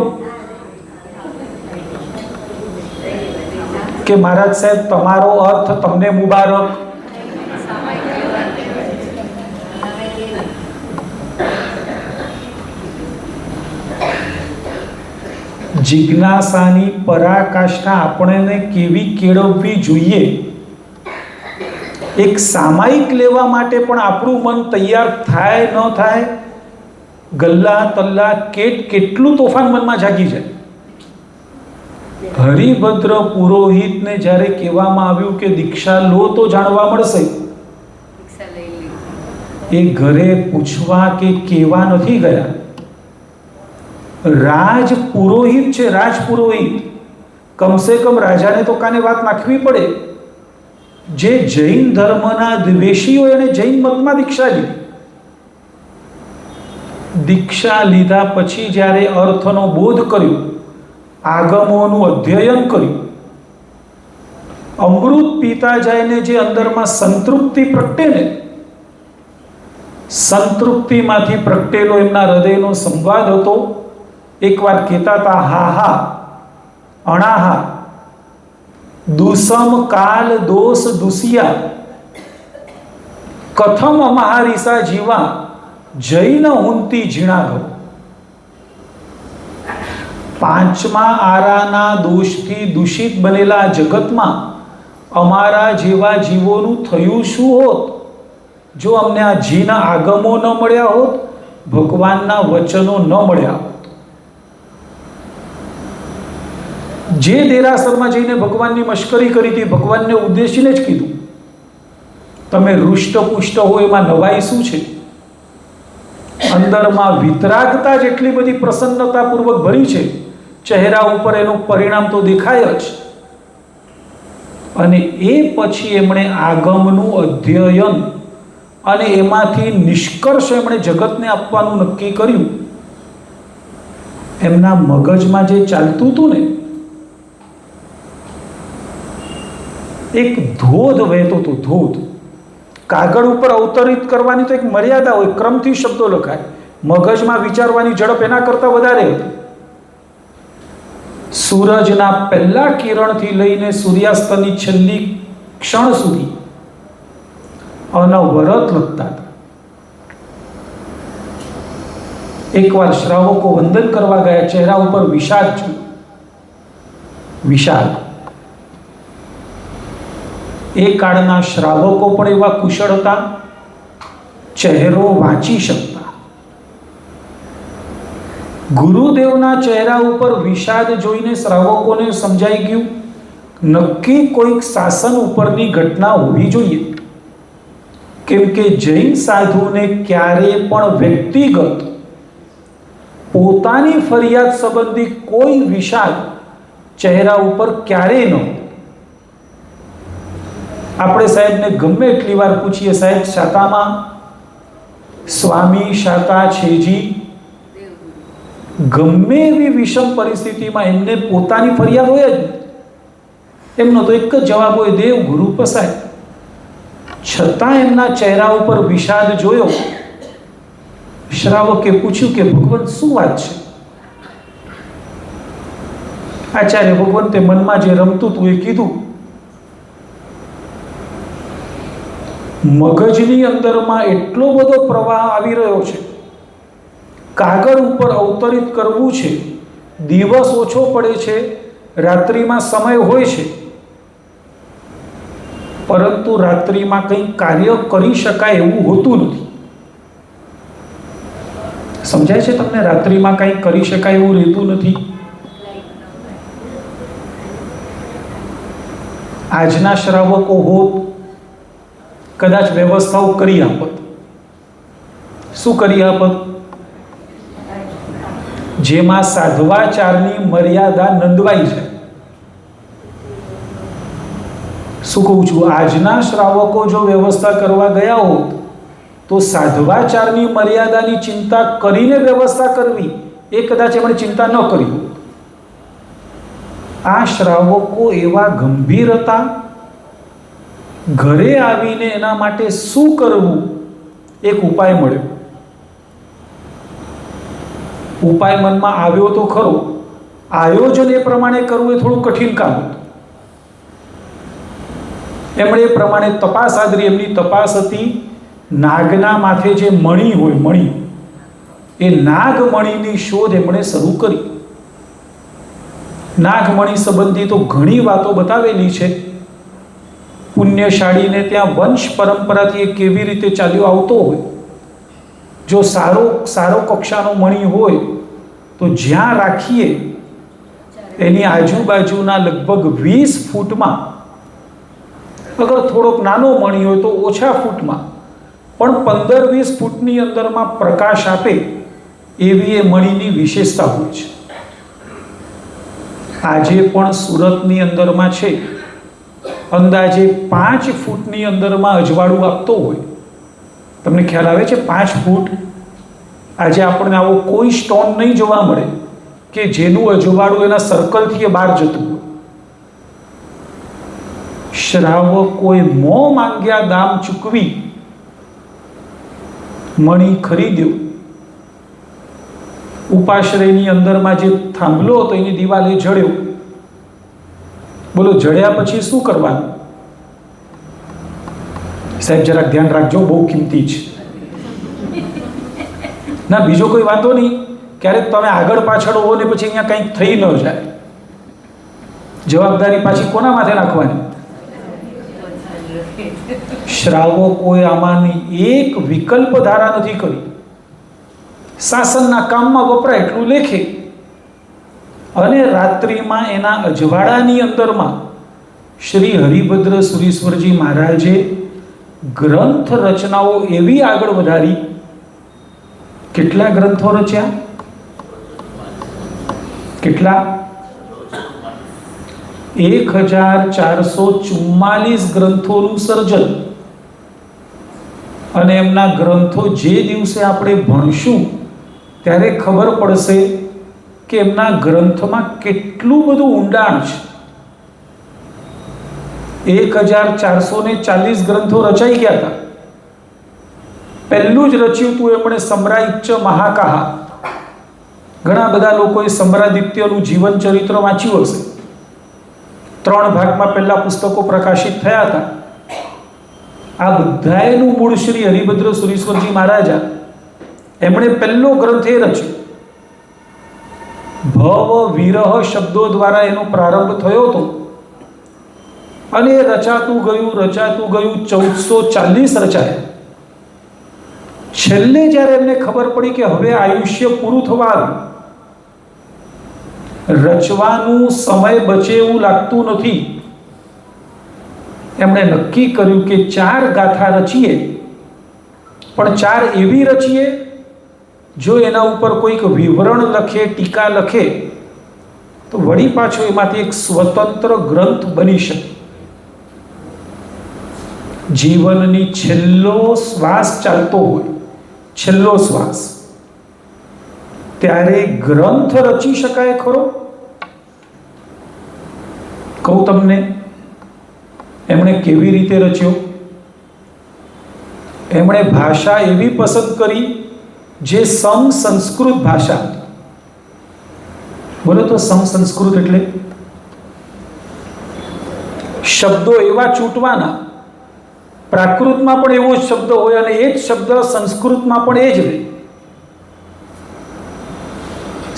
કે મહારાજ સાહેબ તમારો અર્થ તમને મુબારક? જિજ્ઞાસાની પરાકાષ્ઠા આપણને કેવી કેળવવી જોઈએ? એક સામાયિક લેવા માટે પણ આપણું મન તૈયાર થાય ન થાય? ગલ્લા તલ્લા કેટલું તોફાન મનમાં જાગી જાય. હરિભદ્ર પુરોહિતને જ્યારે કહેવામાં આવ્યું કે દીક્ષા લો તો જાણવા મળશે, એ ઘરે પૂછવા કે કહેવા નથી ગયા. રાજ પુરોહિત છે, રાજ પુરોહિત. કમસે કમ રાજાને તો કાને વાત નાખવી પડે. જે જૈન ધર્મના દ્વેષીઓ એને જૈન મતમાં દીક્ષા લીધી. દીક્ષા લીધા પછી જ્યારે અર્થનો બોધ કર્યો, આગમોનું અધ્યયન કર્યું, અમૃત પીતા જાયને જે અંદરમાં સંતૃપ્તિ પ્રગટે ને, સંતૃપ્તિમાંથી પ્રગટેલો એમના હૃદયનો સંવાદ હતો. એકવાર કહેતા હતા, હા હા અણાહા દુસમ કાલ દોષ દુસિયા કથમ મહારીસા જીવા જૈન હુંતી ઝીણાઘ. પાંચમા આરાના દોષથી દૂષિત બનેલા જગતમાં અમારા જેવા જીવોનું થયું શું હોત જો અમને આ જીના આગમો ન મળ્યા હોત, ભગવાનના વચનો ન મળ્યા હોત. જે દેરાસરમાં જઈને ભગવાનની મશ્કરી કરી હતી, ભગવાનને ઉદ્દેશીને જ કીધું, તમે હૃષ્ટપુષ્ટ હો એમાં નવાઈ શું છે? અંદરમાં વિતરાગતા જેટલી બધી પ્રસન્નતાપૂર્વક ભરી છે, ચહેરા ઉપર એનું પરિણામ તો દેખાય જ. અને એ પછી એમણે આગમનું અધ્યયન અને એમાંથી નિષ્કર્ષ એમણે જગતને આપવાનું નક્કી કર્યું. એમના મગજમાં જે ચાલતું હતું ને, એક ધોધ વહેતો હતો, ધોધ. કાગળ ઉપર અવતરિત કરવાની તો એક મર્યાદા હોય, ક્રમથી શબ્દો લખાય. મગજમાં વિચારવાની ઝડપ એના કરતાં વધારે હતી. સૂરજના પહેલા કિરણથી લઈને સૂર્યાસ્તની છેલ્લી ક્ષણ સુધી અનવરત લખતા હતા. એકવાર શ્રાવકો વંદન કરવા ગયા, ચહેરા ઉપર વિષાદ જોયું. વિષાદ. એ કાળના શ્રાવકો પણ એવા કુશળ હતા, ચહેરો વાંચી શકતા. ગુરુદેવના ચહેરા ઉપર વિષાદ જોઈને શ્રાવકોને સમજાઈ ગયું, નક્કી કોઈક શાસન ઉપરની ઘટના હોવી જોઈએ. કેમ કે જૈન સાધુને ક્યારે પણ વ્યક્તિગત પોતાની ફરિયાદ સંબંધી કોઈ વિષાદ ચહેરા ઉપર ક્યારેય ન. આપણે સાહેબને ગમે એટલી વાર પૂછીએ, સાહેબ શાતામાં સ્વામી શાતા છેજી, ગમે એવી વિષમ પરિસ્થિતિમાં એમને પોતાની ફરિયાદ હોય જ. એમનો તો એક જ જવાબ હોય, દેવ ગુરુ પસાય. છતાં એમના ચહેરા ઉપર વિષાદ જોયો. શ્રાવકે પૂછ્યું કે ભગવાન શું વાત છે? આચાર્ય ભગવંતે મનમાં જે રમતું હતું એ કીધું. મગજની અંદરમાં એટલો બધો પ્રવાહ આવી રહ્યો છે, કાગળ ઉપર અવતરિત કરવું છે, દિવસ ઓછો પડે છે, રાત્રિમાં સમય હોય છે, પરંતુ રાત્રિમાં કંઈ કાર્ય કરી શકાય એવું હોતું નથી. સમજાય છે તમને? રાત્રિમાં કંઈ કરી શકાય એવું રહેતું નથી. આજના શ્રાવકો હોત કદાચ વ્યવસ્થાઓ કરી આપત. શું કરી આપત? જેમાં સાધવાચારની મર્યાદા નંદવાઈ છે. શું કહું છું? આજના શ્રાવકો જો વ્યવસ્થા કરવા ગયા હોત તો સાધવાચારની મર્યાદાની ચિંતા કરીને વ્યવસ્થા કરવી એ કદાચ એમણે ચિંતા ન કરી હોત. આ શ્રાવકો એવા ગંભીર હતા, ઘરે આવીને એના માટે શું કરવું એક ઉપાય મળ્યો. ઉપાય મનમાં આવ્યો તો ખરો, આયોજન એ પ્રમાણે કરવું એ થોડું કઠિન કામ હતું. એમણે એ પ્રમાણે તપાસ આદરી. એમની તપાસ હતી નાગના માથે જે મણી હોય, મણી, એ નાગમણીની શોધ એમણે શરૂ કરી. નાગમણી સંબંધી તો ઘણી વાતો બતાવેલી છે. પુણ્યશાળીને ત્યાં વંશ પરંપરાથી એ કેવી રીતે ચાલ્યો આવતો હોય. જો સારો કક્ષાનો મણી હોય તો જ્યાં રાખીએ એની આજુબાજુના લગભગ 20 ફૂટમાં, અગર થોડોક નાનો મણી હોય તો ઓછા ફૂટમાં, પણ 15-20 ફૂટની અંદરમાં પ્રકાશ આપે એવી એ મણીની વિશેષતા હોય છે. આજે પણ સુરતની અંદરમાં છે, અંદાજે 5 ફૂટની અંદરમાં અજવાળું આપતો હોય. તમને ખ્યાલ આવે છે? 5 ફૂટ. આજે આપણને આવો કોઈ સ્ટોન નહીં જોવા મળે કે જેનું અજવાળું એના સર્કલથી બહાર જતું હોય. શ્રાવકોએ મોં માંગ્યા દામ ચૂકવી મણી ખરીદ્યો. ઉપાશ્રયની અંદરમાં જે થાંભલો હતો એની દિવાલે જડ્યો. બોલો, જડ્યા પછી શું કરવાનું? સાહેબ જરાક ધ્યાન રાખજો, બહુ કિંમતી છે. ના, બીજો કોઈ વાંધો નહીં. ક્યારેક તમે આગળ પાછળ હો ને પછી અહીંયા કંઈક થઈ ન જાય, જવાબદારી પાછી કોના માથે નાખવાની? શ્રાવકોએ આમાંની એક વિકલ્પ ધારા નથી કરી. શાસનના કામમાં વપરાય એટલું લેખે, અને રાત્રિમાં એના અજવાળાની અંદરમાં શ્રી હરિભદ્ર સુરીશ્વરજી મહારાજે ગ્રંથ રચનાઓ એવી આગળ વધારી. કેટલા ગ્રંથો રચ્યા? કેટલા? 1444 ગ્રંથોનું સર્જન. અને એમના ગ્રંથો જે દિવસે આપણે ભણશું ત્યારે ખબર પડશે કે એમના ગ્રંથમાં કેટલું બધું ઊંડાણ છે. 1440 ગ્રંથો રચાઈ ગયા હતા. પહેલું જ રચ્યું હતું એમણે સમ્રાદિત્ય મહાકાહા. ઘણા બધા લોકોએ સમ્રાદિત્યનું જીવન ચરિત્ર વાંચ્યું હશે. 3 ભાગમાં પહેલા પુસ્તકો પ્રકાશિત થયા હતા. આ બધાયનું મૂળ શ્રી હરિભદ્ર સુરીશ્વરજી મહારાજા. એમણે પહેલો ગ્રંથ એ રચ્યો. ભવ વિરહ શબ્દો દ્વારા એનો પ્રારંભ થયો હતો અને એ રચાતું ગયું 1440 રચાયા. છેલ્લે જ્યારે એમને ખબર પડી કે હવે આયુષ્ય પૂરું થવા આવ્યું, રચવાનું સમય બચે એવું લાગતું નથી, એમણે નક્કી કર્યું કે 4 ગાથા રચીએ, પણ 4 એવી રચીએ જો એના ઉપર કોઈક વિવરણ લખે, ટીકા લખે તો વળી પાછો એમાંથી એક સ્વતંત્ર ગ્રંથ બની શકે. જીવનની છેલ્લો શ્વાસ ચાલતો હોય, છેલ્લો શ્વાસ, ત્યારે ગ્રંથ રચી શકાય ખરો? કહું તમને એમણે કેવી રીતે રચ્યો. એમણે ભાષા એવી પસંદ કરી જે સંસ્કૃત ભાષા. બોલો તો સંસ્કૃત એટલે શબ્દો એવા ચૂંટવાના, પ્રાકૃતમાં પણ એવો જ શબ્દ હોય અને એ જ શબ્દ સંસ્કૃતમાં પણ એ જ રહે.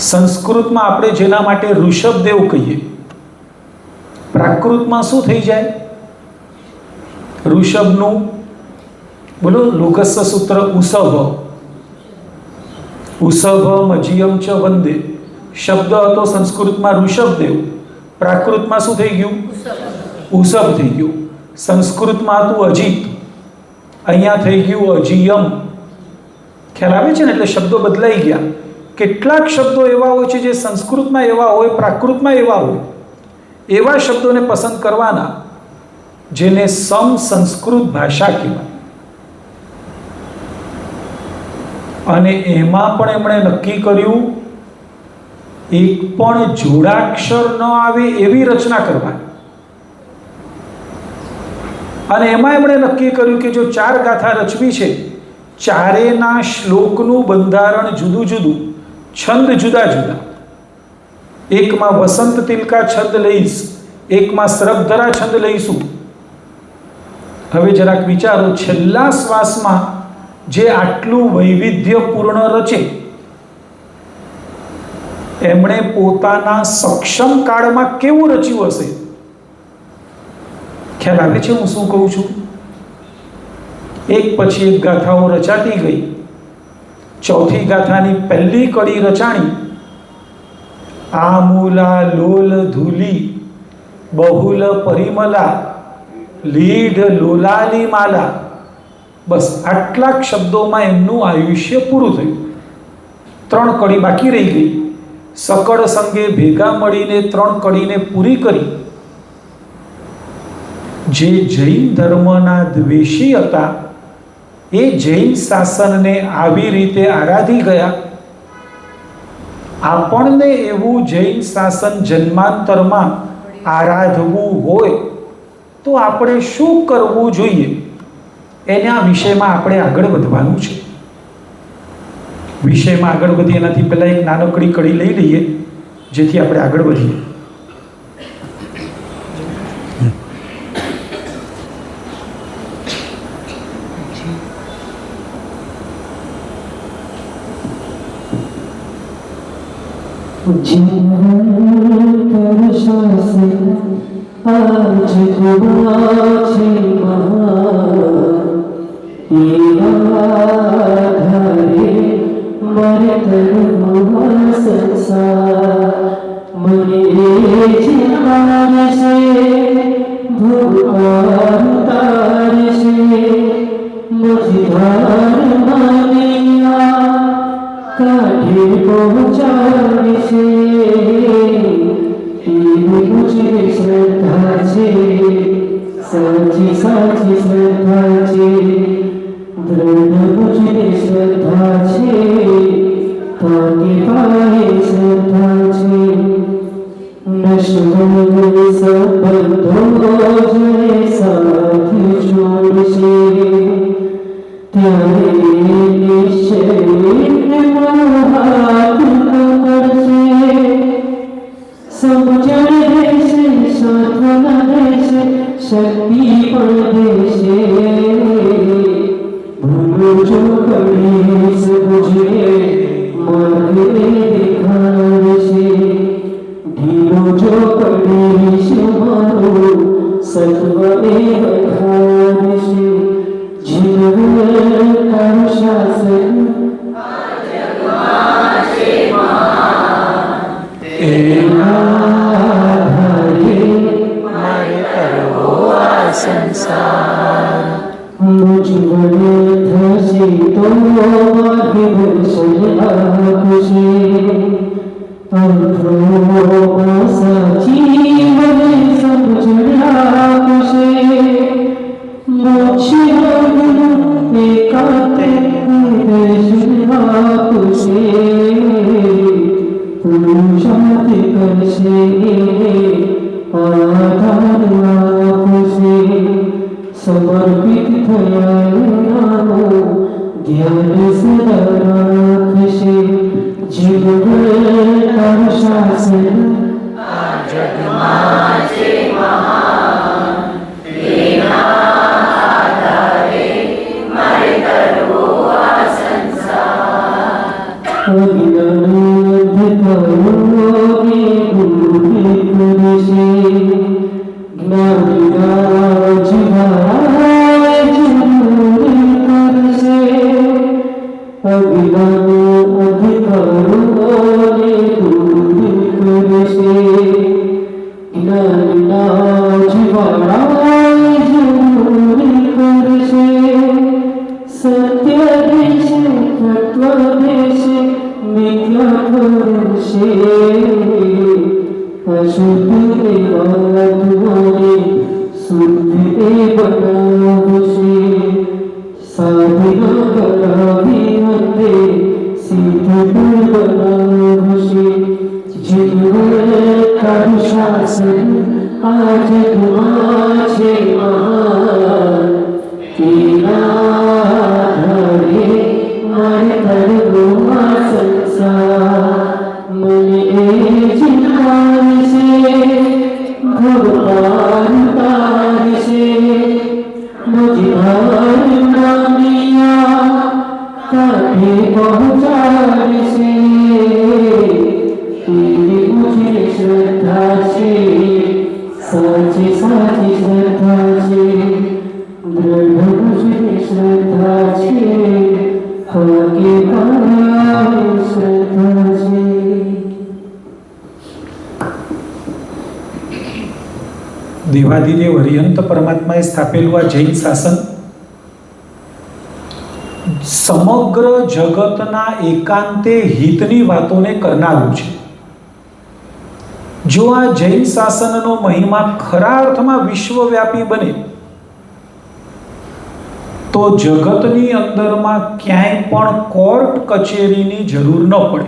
સંસ્કૃતમાં આપણે જેના માટે ઋષભદેવ કહીએ, પ્રાકૃતમાં શું થઈ જાય? ઋષભનું બોલો લુકસ્સ સૂત્ર ઉષભ. ઉષભ મજીયમ ચ વંદે શબ્દ હતો સંસ્કૃતમાં ઋષભદેવ, પ્રાકૃતમાં શું થઈ ગયું? ઉષભ થઈ ગયું. સંસ્કૃતમાં હતું અજીત, અહીંયા થઈ ગયું અજીયમ. ખ્યાલ આવે છે ને? એટલે શબ્દો બદલાઈ ગયા. કેટલાક શબ્દો એવા હોય છે જે સંસ્કૃતમાં એવા હોય, પ્રાકૃતમાં એવા હોય, એવા શબ્દોને પસંદ કરવાના જેને સંસ્કૃત ભાષા કહેવાય. અને એમાં પણ એમણે નક્કી કર્યું એક પણ જોડાક્ષર ન આવે એવી રચના કરવાની. અને એમાં એમણે નક્કી કર્યું કે જો 4 ગાથા રચવી છે, ચારેના શ્લોકનું બંધારણ જુદું જુદું, છંદ જુદા જુદા. એકમાં વસંત તિલકા છંદ લઈશ, એકમાં સરગધરા છંદ લઈશું. હવે જરાક વિચારો, છેલ્લા શ્વાસમાં જે આટલું વૈવિધ્યપૂર્ણ રચે, એમણે પોતાના સક્ષમ કાળમાં કેવું રચ્યું હશે? ખ્યાલ આવે છે હું શું કહું છું? એક પછી એક ગાથાઓ રચાતી ગઈ. ચોથી ગાથાની પહેલી કડી રચાણી. આમૂલા લોલ ધૂલી બહુલ પરિમલા લીઢ લોલાલી માલા. બસ આટલા શબ્દોમાં એમનું આયુષ્ય પૂરું થયું. 3 કડી બાકી રહી ગઈ. સકળ સંગે ભેગા મળીને 3 કડીને પૂરી કરી. જે જૈન ધર્મના દ્વેષી હતા એ જૈન શાસનને આવી રીતે આરાધી ગયા. આપણને એવું જૈન શાસન જન્માંતરમાં આરાધવું હોય તો આપણે શું કરવું જોઈએ, એના વિષયમાં આપણે આગળ વધવાનું છે. વિષયમાં આગળ વધીએ એનાથી પહેલાં એક નાનકડી કડી લઈ લઈએ જેથી આપણે આગળ વધીએ. જીવાના सत्यदेश तत्वदेश मिथ्यात्वदेशे अशुद्धे वादुरे शुद्धे बनावशे साधना कराविहते सिद्धे बनावशे जीवन का शासन आज तुम्हारे महान धरे मारे धर्मो संसार मन जिंदार से भगवान तार से मुझे हर नामिया काटे पहुँचार से तेरी मुझे श्रद्धा से साची साची श्रद्धा से दृढ़ मुझे श्रद्धा से आगे बढ़ाए श्रद्धा से। દેવાદિદેવ હરિહંત પરમાત્માએ સ્થાપેલું આ જૈન શાસન સમગ્ર જગતના એકાંતે હિતની વાતોને કરનારું છે. જો આ જૈન શાસનનો મહિમા ખરા અર્થમાં વિશ્વવ્યાપી બને તો જગતની અંદરમાં ક્યાંય પણ કોર્ટ કચેરીની જરૂર ન પડે.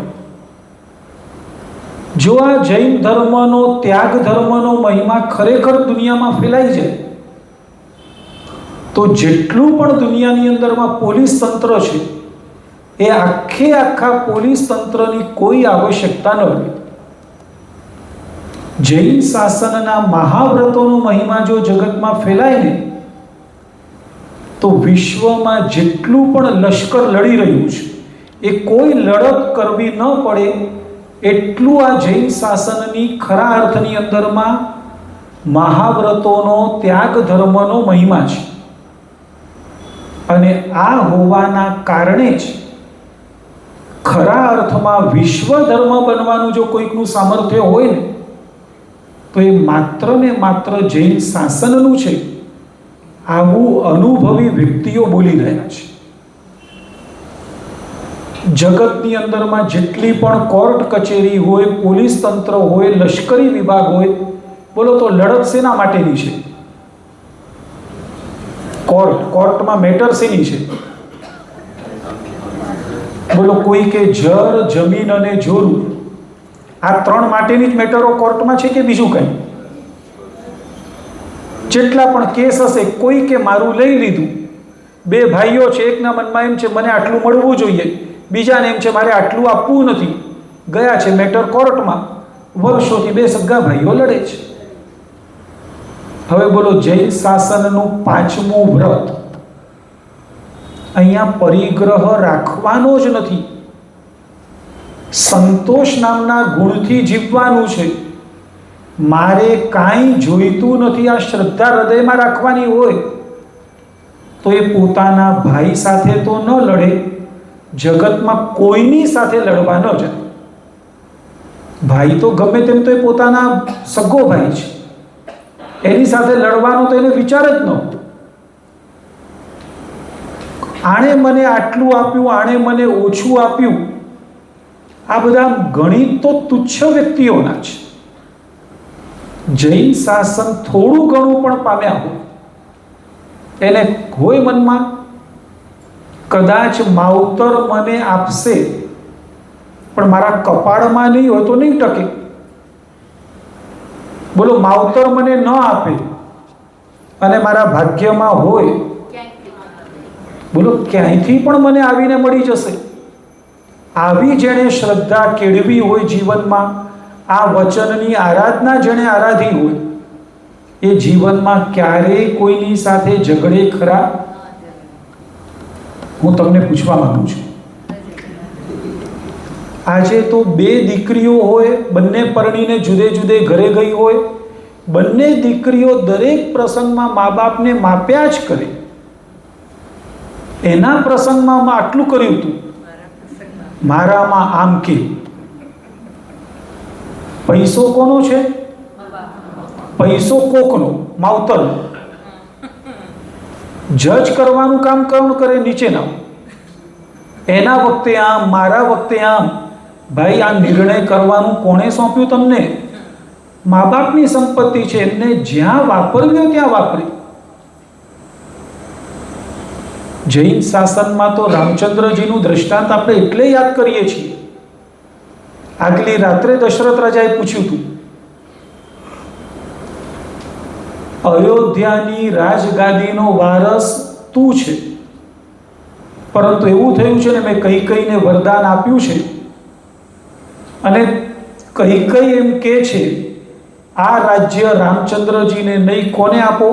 જો આ જૈન ધર્મનો ત્યાગ ધર્મનો મહિમા ખરેખર દુનિયામાં ફેલાઈ જાય તો જેટલું પણ દુનિયાની અંદરમાં પોલીસ તંત્ર છે એ આખા પોલીસ તંત્રની કોઈ આવશ્યકતા ન રહે. જૈન શાસનના મહાવ્રતોનો મહિમા જો જગતમાં ફેલાય ને તો વિશ્વમાં જેટલું પણ લશ્કર લડી રહ્યું છે એ કોઈ લડત કરવી ન પડે એટલું આ જૈન શાસનની ખરા અર્થની અંદરમાં મહાવ્રતોનો ત્યાગ ધર્મનો મહિમા છે. અને આ હોવાના કારણે જ ખરા અર્થમાં વિશ્વ ધર્મ બનવાનું જો કોઈકનું સામર્થ્ય હોય ને તો એ માત્ર ને માત્ર જૈન શાસનનું છે. આવું અનુભવી વ્યક્તિઓ બોલી રહ્યા છે. જગતની અંદરમાં જેટલી પણ કોર્ટ કચેરી હોય, પોલીસ તંત્ર હોય, લશ્કરી વિભાગ હોય, બોલો તો લડત શેના માટેની છે? કોર્ટમાં મેટર શેની છે? બોલો કોઈ કે જળ, જમીન અને જોરું, આ ત્રણ માટેની જ મેટરો કોર્ટમાં છે કે બીજું કંઈ? જેટલા પણ કેસ હશે, કોઈ કે મારું લઈ લીધું, બે ભાઈઓ છે, એકના મનમાં એમ છે મને આટલું મળવું જોઈએ, બીજાને એમ છે મારે આટલું આપવું નથી, ગયા છે મેટર કોર્ટમાં, વર્ષોથી બે સગા ભાઈઓ લડે છે. હવે બોલો જૈન શાસનનું પાંચમું વ્રત અહીંયા પરિગ્રહ રાખવાનો જ નથી, સંતોષ નામના ગુણથી જીવવાનું છે. મારે કાંઈ જોઈતું નથી આ શ્રદ્ધા હૃદયમાં રાખવાની હોય તો એ પોતાના ભાઈ સાથે તો ન લડે, જગતમાં કોઈની સાથે લડવા ન જાય. ભાઈ તો ગમે તેમ તો એ પોતાના સગો ભાઈ છે, એની સાથે લડવાનો તો એને વિચાર જ ન. આણે મને આટલું આપ્યું, આણે મને ઓછું આપ્યું, આ બધા ગણિત તો તુચ્છ વ્યક્તિઓના છે. જૈન શાસન થોડું ઘણું પણ પામ્યા હોય એને હોય મનમાં કદાચ માવતર મને આપશે પણ મારા કપાળમાં નહીં હોય તો નહીં ટકે. બોલો માવતર મને ન આપે અને મારા ભાગ્યમાં હોય, બોલો ક્યાંયથી પણ મને આવીને મળી જશે. આવી જેણે શ્રદ્ધા કેળવી હોય જીવનમાં, આ વચનની આરાધના જેણે આરાધી હોય, એ જીવનમાં ક્યારેય કોઈની સાથે ઝઘડે ખરા? હું તમને પૂછવા માંગુ છું, આજે તો બે દીકરીઓ હોય, બંને પરણીને જુદે જુદે ઘરે ગઈ હોય, બંને દીકરીઓ દરેક પ્રસંગમાં મા બાપને માપ્યા જ કરે. એના પ્રસંગમાં આટલું કર્યું હતું, મારામાં આમ કે. પૈસો કોનો છે? પૈસો કોકનો, માવતરનો. જજ કરવાનું કામ કોણ કરે? નીચેના. એના વખતે આમ, મારા વખતે આમ. ભાઈ, આ નિર્ણય કરવાનું કોણે સોંપ્યું તમને? મા બાપની સંપત્તિ છે, એમને જ્યાં વાપરવી હોય ત્યાં વાપરી. જૈન શાસનમાં તો રામચંદ્રજીનું દ્રષ્ટાંત આપણે એટલે યાદ કરીએ છીએ. આગલી રાત્રે દશરથ રાજાએ પૂછ્યું હતું, અયોધ્યાની રાજગાદીનો વારસ તું છે, પરંતુ એવું થયું છે ને, મેં કૈકેયીને વરદાન આપ્યું છે અને કૈકેયી એમ કે છે આ રાજ્ય રામચંદ્રજીને નહીં, કોને આપો?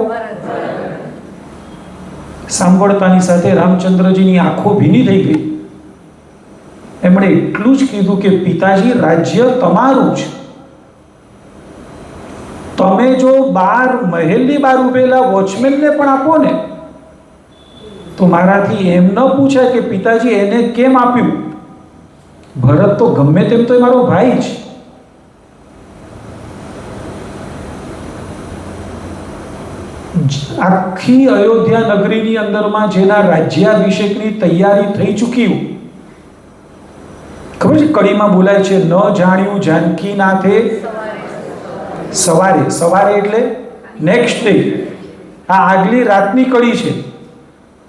સાંભળતાની સાથે રામચંદ્રજીની આંખો ભીની થઈ ગઈ. એમણે એટલું જ કીધું કે પિતાજી, રાજ્ય તમારું છે. તમે જો મહેલની બહાર ઉભેલા વોચમેનને પણ આપો ને, તો મારાથી એમ ન પૂછાય કે પિતાજી એને કેમ આપ્યું. ભરત તો ગમે તેમ તો મારો ભાઈ છે. આખી અયોધ્યા નગરીની અંદરમાં જેના રાજ્યાભિષેકની તૈયારી થઈ ચૂકી હોય, ખબર છે કડીમાં બોલાય છે, ન જાણ્યું જાનકી નાથે સવારે. સવારે એટલે નેક્સ્ટ ડે. આ આગલી રાતની કડી છે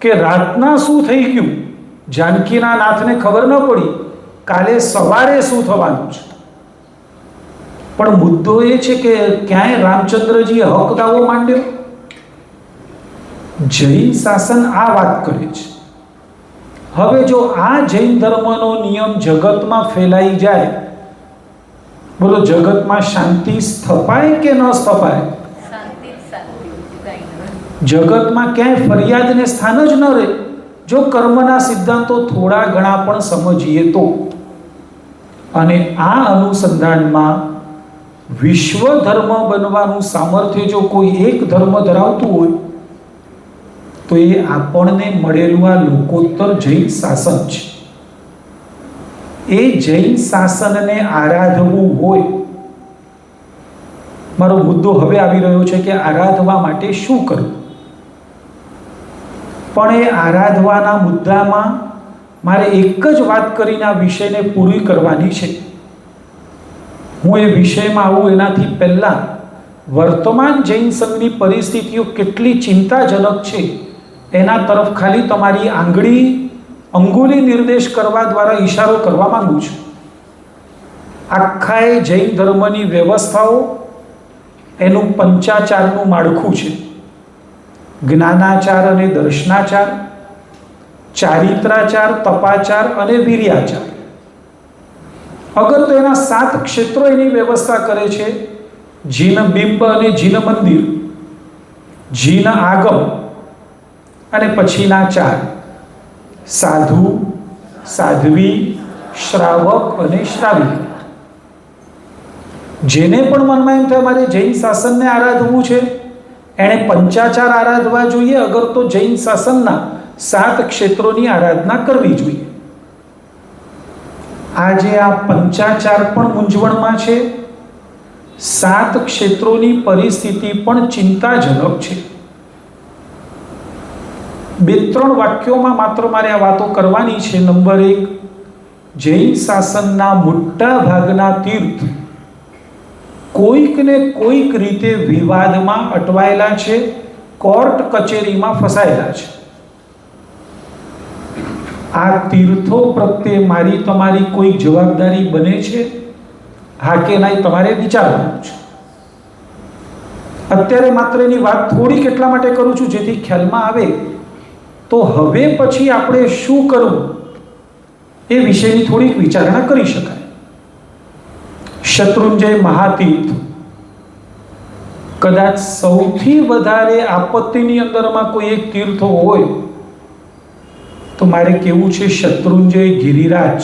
કે રાતના શું થઈ ગયું જાનકીના નાથને ખબર ન પડી, કાલે સવારે શું થવાનું છે. પણ મુદ્દો એ છે કે ક્યાંય રામચંદ્રજીએ હક દાવો માંડ્યો? જૈન શાસન આ વાત કરે છે. હવે જો આ જૈન ધર્મનો નિયમ જગતમાં ફેલાઈ જાય, બોલો જગતમાં શાંતિ સ્થપાય કે ન સ્થપાય? જગતમાં ક્યાંય ફરિયાદને સ્થાન જ ન રહે. જો કર્મના સિદ્ધાંતો થોડા ઘણા પણ સમજીએ તો. અને આ અનુસંધાનમાં વિશ્વ ધર્મ બનવાનું સામર્થ્ય જો કોઈ એક ધર્મ ધરાવતું હોય તો એ આપણને મળેલું આ લોકોત્તર જૈન શાસન છે. એ જૈન શાસનને આરાધવું હોય, મારો મુદ્દો હવે આવી રહ્યો છે કે આરાધવા માટે શું કરવું. પણ એ આરાધવાના મુદ્દામાં મારે એક જ વાત કરીને આ વિષયને પૂરી કરવાની છે. હું એ વિષયમાં આવું એનાથી પહેલાં વર્તમાન જૈન સંઘની પરિસ્થિતિઓ કેટલી ચિંતાજનક છે એના તરફ ખાલી તમારી અંગુલી નિર્દેશ કરવા દ્વારા ઈશારો કરવા માંગુ છું. આખા એ જૈન ધર્મની વ્યવસ્થાઓ, એનું પંચાચારનું માળખું છે. જ્ઞાનાચાર અને દર્શનાચાર, ચારિત્રાચાર, તપાચાર અને વીર્યાચાર. અગર તો એના 7 ક્ષેત્રો એની વ્યવસ્થા કરે છે: જીન બિંબ અને જીન મંદિર, જીન આગમ, અને પછીના 4: સાધુ, સાધ્વી, શ્રાવક અને શ્રાવિક. જેને પણ મનમાં એમ થાય મારે જૈન શાસનને આરાધવું છે, એણે પંચાચાર આરાધવા જોઈએ. અગર તો જૈન શાસનના 7 ક્ષેત્રોની આરાધના કરવી જોઈએ. આજે આ પંચાચાર પણ મૂંઝવણમાં છે, 7 ક્ષેત્રોની પરિસ્થિતિ પણ ચિંતાજનક છે. 2-3 વાક્યોમાં માત્ર મારે આ વાતો કરવાની છે. નંબર 1, જૈન શાસનના મોટા ભાગના તીર્થ કોઈક ને કોઈક રીતે વિવાદમાં અટવાયેલા છે, કોર્ટ કચેરીમાં ફસાયેલા છે. આ તીર્થો પ્રત્યે મારી તમારી કોઈ જવાબદારી બને છે? હા કે નહીં, તમારે વિચારવાનું છે. અત્યારે માત્ર એની વાત થોડીક એટલા માટે કરું છું જેથી ખ્યાલમાં આવે તો હવે પછી આપણે શું કરવું એ વિષયની થોડીક વિચારણા કરી શકાય. શત્રુંજય મહાતીર્થ કદાચ સૌથી વધારે આપત્તિની અંદરમાં કોઈ એક તીર્થ હોય તો મારે કહેવું છે શત્રુંજય ગિરિરાજ.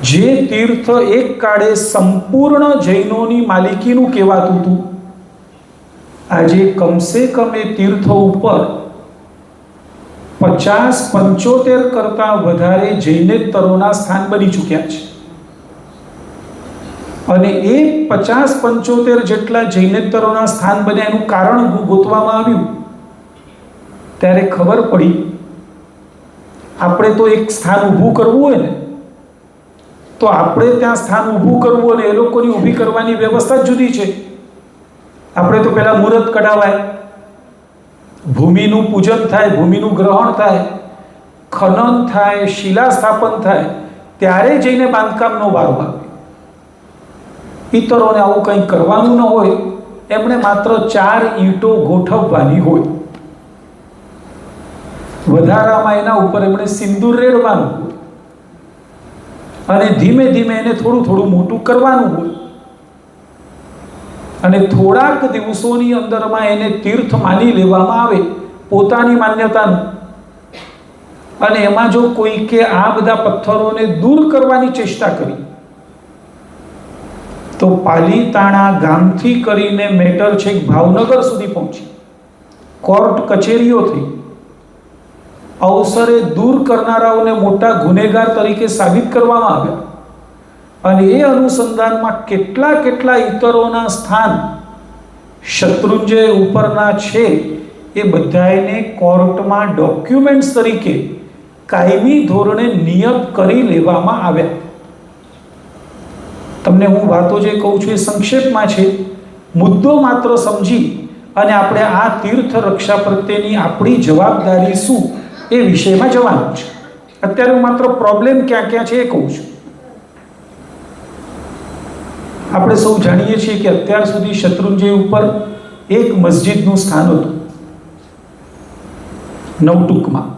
જે તીર્થ એક કાળે સંપૂર્ણ જૈનોની માલિકીનું કહેવાતું હતું, આજે કમસે કમ એ તીર્થો ઉપર 50-75 કરતાં વધારે જૈનેતરોના સ્થાન બની ચૂક્યા છે. અને એ 50-75 જેટલા જૈનેતરોના સ્થાન બન્યા. એનું કારણ ગોતવામાં આવ્યું ત્યારે ખબર પડી આપણે તો એક સ્થાન ઊભું કરવું હોય ને તો આપણે ત્યાં સ્થાન ઊભું કરવું અને એ લોકોની ઊભી કરવાની વ્યવસ્થા જ જુદી છે. આપણે તો પહેલાં મુહૂર્ત કઢાવાય, ભૂમિનું પૂજન થાય, ભૂમિનું ગ્રહણ થાય, ખનન થાય, શિલા સ્થાપન થાય, ત્યારે જઈને બાંધકામનો વારો આવે. પિતરોને આવું કંઈ કરવાનું ન હોય, એમણે માત્ર 4 ઈંટો ગોઠવવાની હોય. વધારામાં એના ઉપર એમણે સિંદૂર રેડવાનું હોય અને ધીમે ધીમે એને થોડું થોડું મોટું કરવાનું હોય અને થોડાક દિવસોની અંદરમાં એને તીર્થ માની લેવામાં આવે પોતાની માન્યતાનું. અને એમાં જો કોઈ કે આ બધા પથ્થરોને દૂર કરવાની ચેષ્ટા કરી તો પાલીતાણા ગામથી કરીને મેટર છેક ભાવનગર સુધી પહોંચી, કોર્ટ કચેરીઓ થઈ, અવસરે દૂર કરનારાઓને મોટા ગુનેગાર તરીકે સાબિત કરવામાં આવ્યા. અને એ અનુસંધાનમાં કેટલા ઇતરોના સ્થાન શત્રુંજય ઉપરના છે એ બધાને કોર્ટમાં ડોક્યુમેન્ટ્સ તરીકે કાયમી ધોરણે નિયત કરી લેવામાં આવ્યા. તમને હું વાતો જે કહું છું એ સંક્ષેપમાં છે, મુદ્દો માત્ર સમજી અને આપણે આ તીર્થ રક્ષા પ્રત્યેની આપણી જવાબદારી શું એ વિષયમાં જવાનું છે. અત્યારે હું માત્ર પ્રોબ્લેમ ક્યાં ક્યાં છે એ કહું છું. આપણે સૌ જાણીએ છીએ કે અત્યાર સુધી શત્રુંજય ઉપર એક મસ્જિદનું સ્થાન હતું, નવટુકમાં,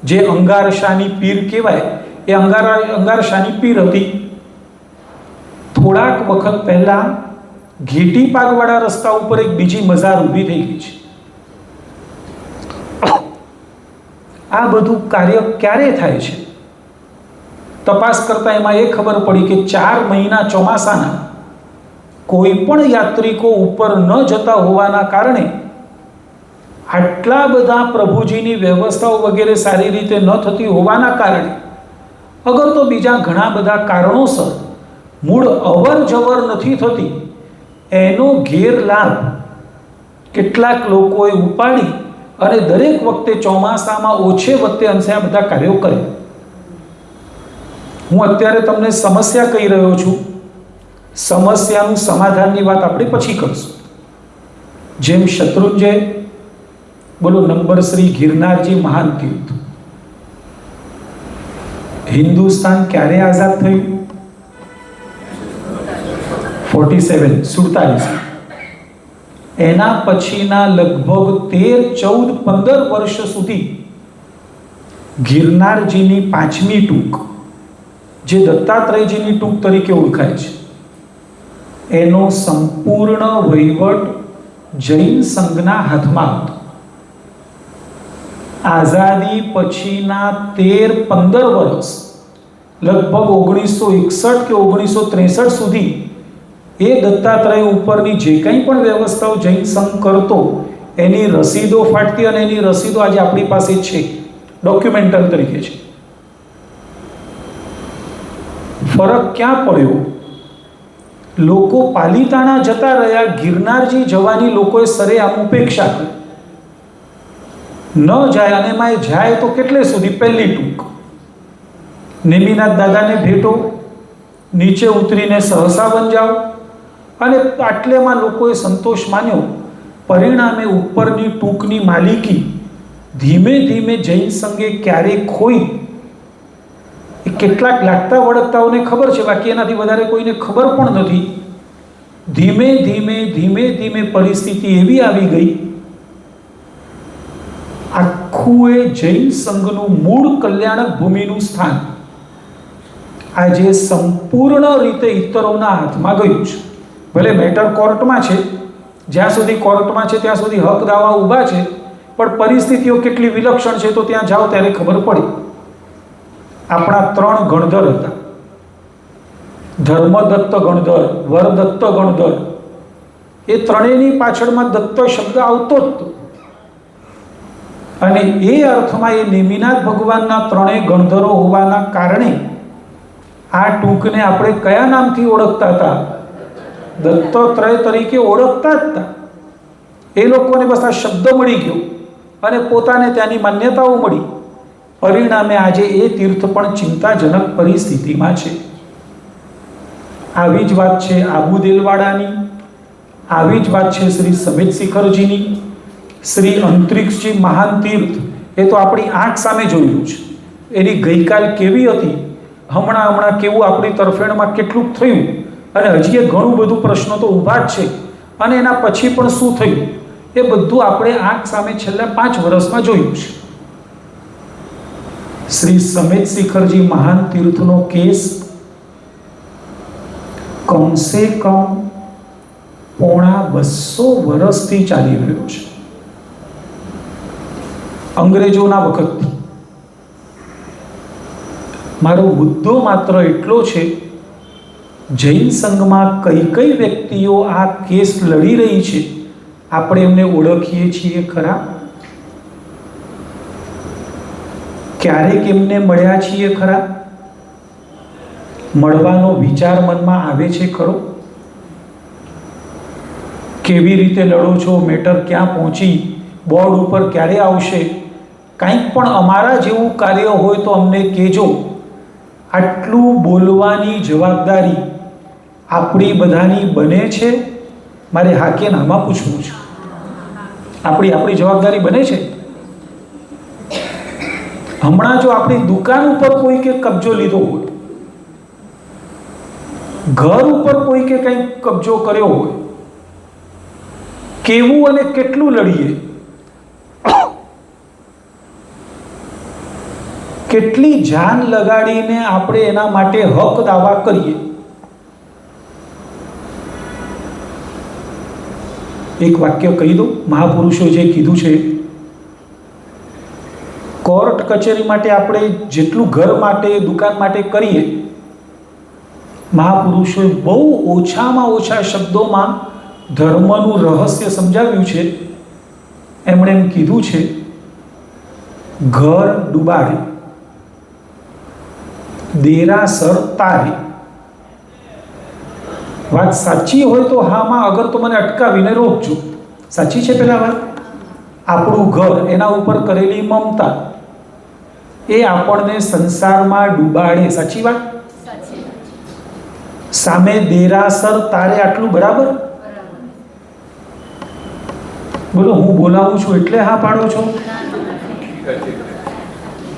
જે અંગારશાની પીર કહેવાય. એ અંગારશાની પીર હતી. થોડાક વખત પહેલા ઘેટી પાગવાળા રસ્તા ઉપર એક બીજી મઝાર ઊભી થઈ ગઈ છે. આ બધું કાર્ય ક્યારે થાય છે? તપાસ કરતા એમાં એ ખબર પડી કે 4 મહિના ચોમાસાના કોઈ પણ યાત્રિકો ઉપર ન જતા હોવાના કારણે આટલા બધા પ્રભુજીની વ્યવસ્થાઓ વગેરે સારી રીતે ન થતી હોવાના કારણે, અગર તો બીજા ઘણા બધા કારણોસર મૂળ અવર જવર નથી થતી, એનો ગેરલાભ કેટલાક લોકોએ ઉપાડી અને દરેક વખતે ચોમાસામાં ઓછે વખતે અંશે આ બધા કાર્યો કરે. હું અત્યારે તમને સમસ્યા કહી રહ્યો છું, સમસ્યાનું સમાધાનની વાત આપણે પછી કરશું. જેમ શત્રુંજય, બોલો નંબર શ્રી ગિરનારજી મહાન તીર્થ. હિન્દુસ્તાન ક્યારે આઝાદ થયું? 47. એના પછીના લગભગ 13, 14, 15 વર્ષ સુધી ગિરનારજીની 5મી ટૂંક, જે દત્તાત્રેયજીની ટૂંક તરીકે ઓળખાય છે, એનો સંપૂર્ણ વહીવટ જૈન સંઘના હાથમાં હતો. આઝાદી પછીના 13-15 વર્ષ, લગભગ 1961 કે 1963 સુધી એ દત્તાત્રેય ઉપરની જે કંઈ પણ વ્યવસ્થાઓ જૈન સંઘ કરતો એની રસીદો ફાટતી અને એની રસીદો આજે આપણી પાસે છે, ડોક્યુમેન્ટલ તરીકે છે. ફરક ક્યાં પડ્યો? લોકો પાલીતાણા જતા રહ્યા, ગિરનારજી જવાની લોકોએ સરેઆમ ઉપેક્ષા કરી. ન જાય અને એમાં જાય તો કેટલે સુધી? પહેલી ટૂંક, નેમિનાથ દાદાને ભેટો, નીચે ઉતરીને સહસાવન જાઓ, અને આટલેમાં લોકોએ સંતોષ માન્યો. પરિણામે ઉપરની ટૂંકની માલિકી ધીમે ધીમે જૈન સંઘે ક્યારે ખોઈ એ કેટલાક લાગતા વળગતાઓને ખબર છે, બાકી એનાથી વધારે કોઈને ખબર પણ નથી. ધીમે ધીમે પરિસ્થિતિ એવી આવી ગઈ, આખું એ જૈન સંઘનું મૂળ કલ્યાણક ભૂમિનું સ્થાન આજે સંપૂર્ણ રીતે ઇતરોના હાથમાં ગયું છે. ભલે મેટર કોર્ટમાં છે, જ્યાં સુધી કોર્ટમાં છે ત્યાં સુધી હક દાવા ઊભા છે, પણ પરિસ્થિતિઓ કેટલી વિલક્ષણ છે તો ત્યાં જાઓ ત્યારે ખબર પડે. આપણા 3 ગણધર હતા, ધર્મદત્ત ગણધર, વરદત્ત ગણધર. એ ત્રણેયની પાછળમાં દત્ત શબ્દ આવતો જ હતો. અને એ અર્થમાં એ નેમિનાથ ભગવાનના 3 ગણધરો હોવાના કારણે આ ટૂંકને આપણે કયા નામથી ઓળખતા હતા? દત્તાત્રેય તરીકે ઓળખતા જ હતા. એ લોકોને બસ આ શબ્દ મળી ગયો અને પોતાને ત્યાંની માન્યતાઓ મળી. પરિણામે આજે એ તીર્થ પણ ચિંતાજનક પરિસ્થિતિમાં છે. આવી જ વાત છે આબુદેલવાડાની, આવી જ વાત છે શ્રી સમેત શિખરજીની. શ્રી અંતરિક્ષજી મહાન તીર્થ એ તો આપણી આંખ સામે જોયેલું છે. એની ગઈકાલ કેવી હતી, હમણાં કેવું આપણી તરફેણમાં કેટલું થયું, અને હજી એ ઘણું બધું પ્રશ્નો તો ઊભા જ છે. અને એના પછી પણ શું થયું એ બધું આપણે આંખ સામે છેલ્લા 5 વર્ષમાં જોયું છે. શ્રી સમેત શિખરજી મહાન તીર્થનો કેસ કમસે કમ પોણા 200 વર્ષથી ચાલી રહ્યો છે, અંગ્રેજોના વખતથી. મારો મુદ્દો માત્ર એટલો છે, જૈન સંઘમાં કઈ કઈ વ્યક્તિઓ આ કેસ લડી રહી છે, આપણે એમને ઓળખીએ છીએ ખરા? ક્યારેક એમને મળ્યા છીએ ખરા? મળવાનો વિચાર મનમાં આવે છે ખરો? કેવી રીતે લડો છો, મેટર ક્યાં પહોંચી, બોર્ડ ઉપર ક્યારે આવશે, કંઈક પણ અમારા જેવું કાર્ય હોય તો અમને કહેજો. આટલું બોલવાની જવાબદારી આપણી બધાની બને છે? મારે હા કે નામાં પૂછવું છે. આપણી જવાબદારી બને છે? હમણાં જો આપણી દુકાન ઉપર કોઈકે કબજો લીધો હોય, ઘર ઉપર કોઈકે કંઈક કબજો કર્યો હોય, કેવું અને કેટલું લડીએ, કેટલી જાન લગાડીને આપણે એના માટે હક દાવા કરીએ. એક વાક્ય કહી દઉં, મહાપુરુષો જે કીધું છે, કોર્ટ કચેરી માટે આપણે જેટલું ઘર માટે, દુકાન માટે કરીએ, મહાપુરુષોએ બહુ ઓછામાં ઓછા શબ્દોમાં ધર્મનું રહસ્ય સમજાવ્યું છે. એમણે એમ કીધું છે, ઘર ડૂબાડે, દેરાસર તારે. વાત સાચી હોય તો હામાં, અગર તો મને અટકાવીને રોકજો. સાચી છે પેલા વાત? આપણું ઘર, એના ઉપર કરેલી મમતા એ આપણને સંસારમાં ડૂબાડે. સાચી વાત? સામે દેરાસર તારે, આટલું બરાબર? બોલો, હું બોલાવું છું એટલે હા પાડો છો?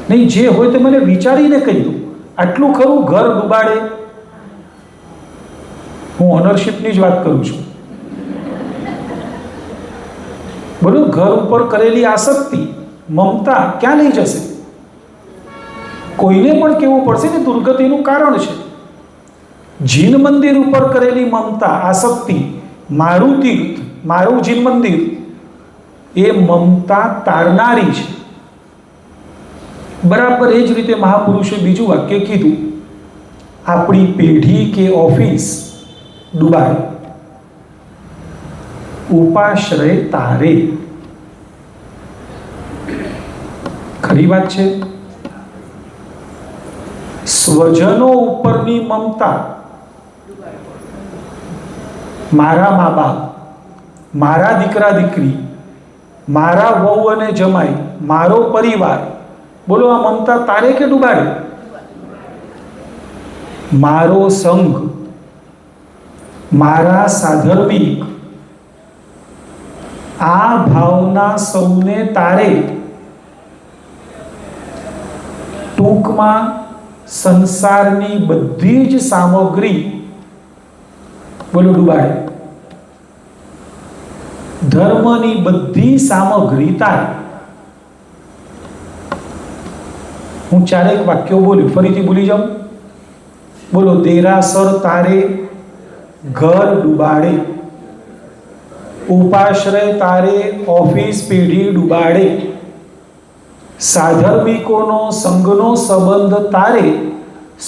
નહીં, જે હોય તે મને વિચારીને કહી દો. આટલું ખરું, ઘર ડૂબાડે? હું ઓનરશિપની જ વાત કરું છું. બોલો, ઘર ઉપર કરેલી આસક્તિ, મમતા ક્યાં લઈ જશે? કોઈને પણ કહેવું પડશે ને દુર્ગતિનું કારણ છે. જીન મંદિર ઉપર કરેલી મમતા, આસક્તિ, મારું તીર્થ, મારું જીન મંદિર, એ મમતા તારનારી છે. બરાબર એ જ રીતે મહાપુરુષે બીજું વાક્ય કીધું, આપણી પેઢી કે ઓફિસ ડૂબાડે, ઉપાશ્રય તારે. ખરી વાત છે. સ્વજનો ઉપરની મમતા, મારા મા બાપ, મારા દીકરા દીકરી, મારા વહુ અને જમાઈ, મારો પરિવાર, બોલો આ મમતા તારે કે ડૂબાડે? મારો સંઘ, મારા સાધર્મિક, આ ભાવના સૌને તારે. ટૂંકમાં સંસારની બધી જ સામગ્રી, બોલો ડૂબાડે. ધર્મની બધી સામગ્રી તારે. હું 4 વાક્યો બોલ્યું, ફરીથી ભૂલી જાઉં. બોલો, દેરાસર તારે, ઘર ડૂબાડે, ઉપાશ્રય તારે, ઓફિસ પેઢી ડૂબાડે, સાધર્મિકોનો સંઘનો સંબંધ તારે,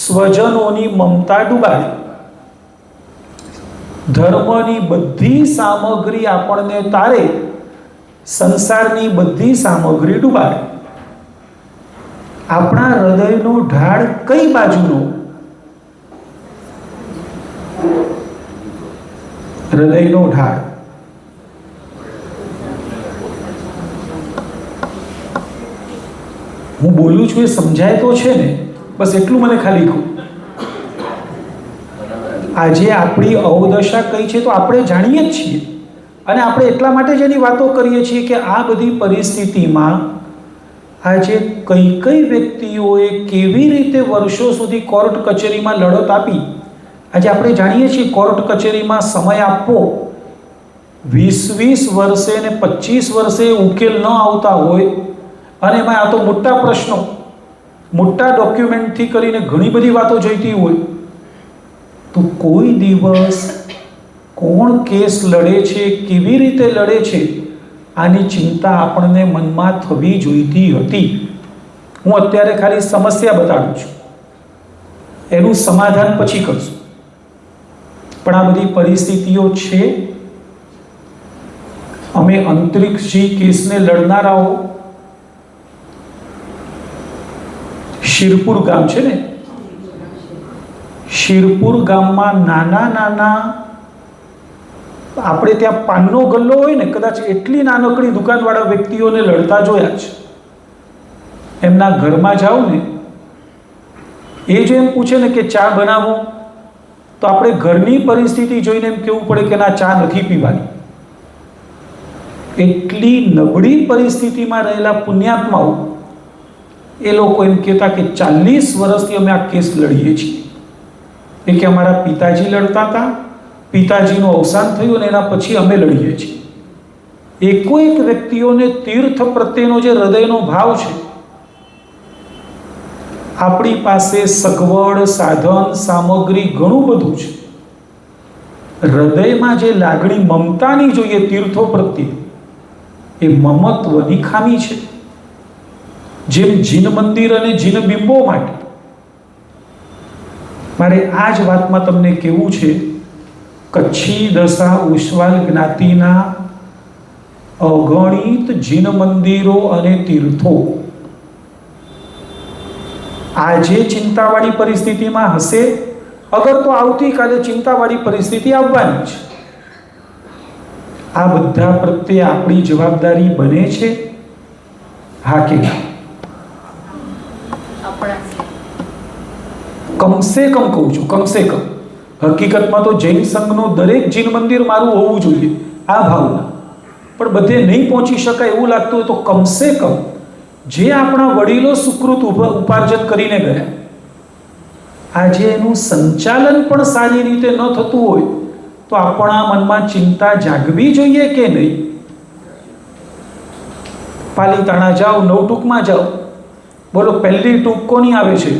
સ્વજનોની મમતા ડૂબાડે. ધર્મની બધી સામગ્રી આપણને તારે, સંસારની બધી સામગ્રી ડૂબાડે. આપણા હૃદયનો ઢાળ કઈ બાજુનો હૃદયનો ઢાળ. હું બોલું છું એ સમજાય તો છે ને? બસ એટલું મને ખાલી કહું. આજે આપણી અવદશા કઈ છે તો આપણે જાણીએ જ છીએ, અને આપણે એટલા માટે જ એની વાતો કરીએ છીએ કે આ બધી પરિસ્થિતિમાં આજે કઈ કઈ વ્યક્તિઓએ કેવી રીતે વર્ષો સુધી કોર્ટ કચેરીમાં લડત આપી. આજે આપણે જાણીએ છીએ કોર્ટ કચેરીમાં સમય આપવો 20-20 વર્ષે ને 25 વર્ષે ઉકેલ ન આવતા હોય, અને એમાં આ તો મોટા પ્રશ્નો, મોટા ડોક્યુમેન્ટથી કરીને ઘણી બધી વાતો જોઈતી હોય, તો કોઈ દિવસ કોણ કેસ લડે છે, કેવી રીતે લડે છે, આની ચિંતા આપણને મનમાં થવી જોઈતી હતી. હું અત્યારે ખાલી સમસ્યા બતાડું છું, એનું સમાધાન પછી કરશું. પણ આ બધી પરિસ્થિતિઓ છે. અમે અંતરિક્ષજી કેસને લડનારાઓ, શિરપુર ગામ છે ને, શિરપુર ગામમાં નાના નાના, આપણે ત્યાં પાનનો ગલ્લો હોય ને, કદાચ એટલી નાનકડી દુકાનવાળા વ્યક્તિઓને લડતા જોયા છે. એમના ઘરમાં જાઓ ને, એ જો એમ પૂછે ને કે ચા બનાવો, તો આપણે ઘરની પરિસ્થિતિ જોઈને એમ કહેવું પડે કે ના, ચા નથી પીવાની. એટલી નબળી પરિસ્થિતિમાં રહેલા પુણ્યાત્માઓ, એ લોકો એમ કહેતા કે 40 વર્ષથી અમે આ કેસ લડીએ છીએ. એ કે અમારા પિતાજી લડતા હતા, પિતાજીનું અવસાન થયું અને એના પછી અમે લડીએ છીએ. એકો એક વ્યક્તિઓને તીર્થ પ્રત્યેનો જે હૃદયનો ભાવ છે, આપણી પાસે સગવડ, સાધન, સામગ્રી ઘણું બધું છે, હૃદયમાં જે લાગણી મમતાની જોઈએ તીર્થો પ્રત્યે, એ મમત્વની ખામી છે. જેમ જીન મંદિર અને જીન બિંબો માટે મારે આ જ વાતમાં તમને કહેવું છે, કચ્છી દશા ઉસ્વાલ જ્ઞાતિના અગણિત જીન મંદિરો અને તીર્થો આજે ચિંતાવાળી પરિસ્થિતિમાં હશે. અગર તો આવતીકાલે ચિંતાવાળી પરિસ્થિતિ આવવાની છે. આ બધા પ્રત્યે આપણી જવાબદારી બને છે, હા કે ના? કમસે કમ કહું છું, કમસે કમ. હકીકતમાં તો જૈન સંઘનું દરેક જીન મંદિર મારું હોવું જોઈએ, આ ભાવના. પણ બધે નહીં પહોંચી શકાય એવું લાગતું હોય તો કમસે કમ જે આપણા વડીલો સુકૃત ઉપાર્જન કરીને ગયા, આજે એનું સંચાલન પણ સારી રીતે ન થતું હોય તો આપણા મનમાં ચિંતા જાગવી જોઈએ કે નહીં? પાલીતાણા જાઓ, નવટૂંકમાં જાઓ, બોલો પહેલી ટૂંક કોની આવે છે?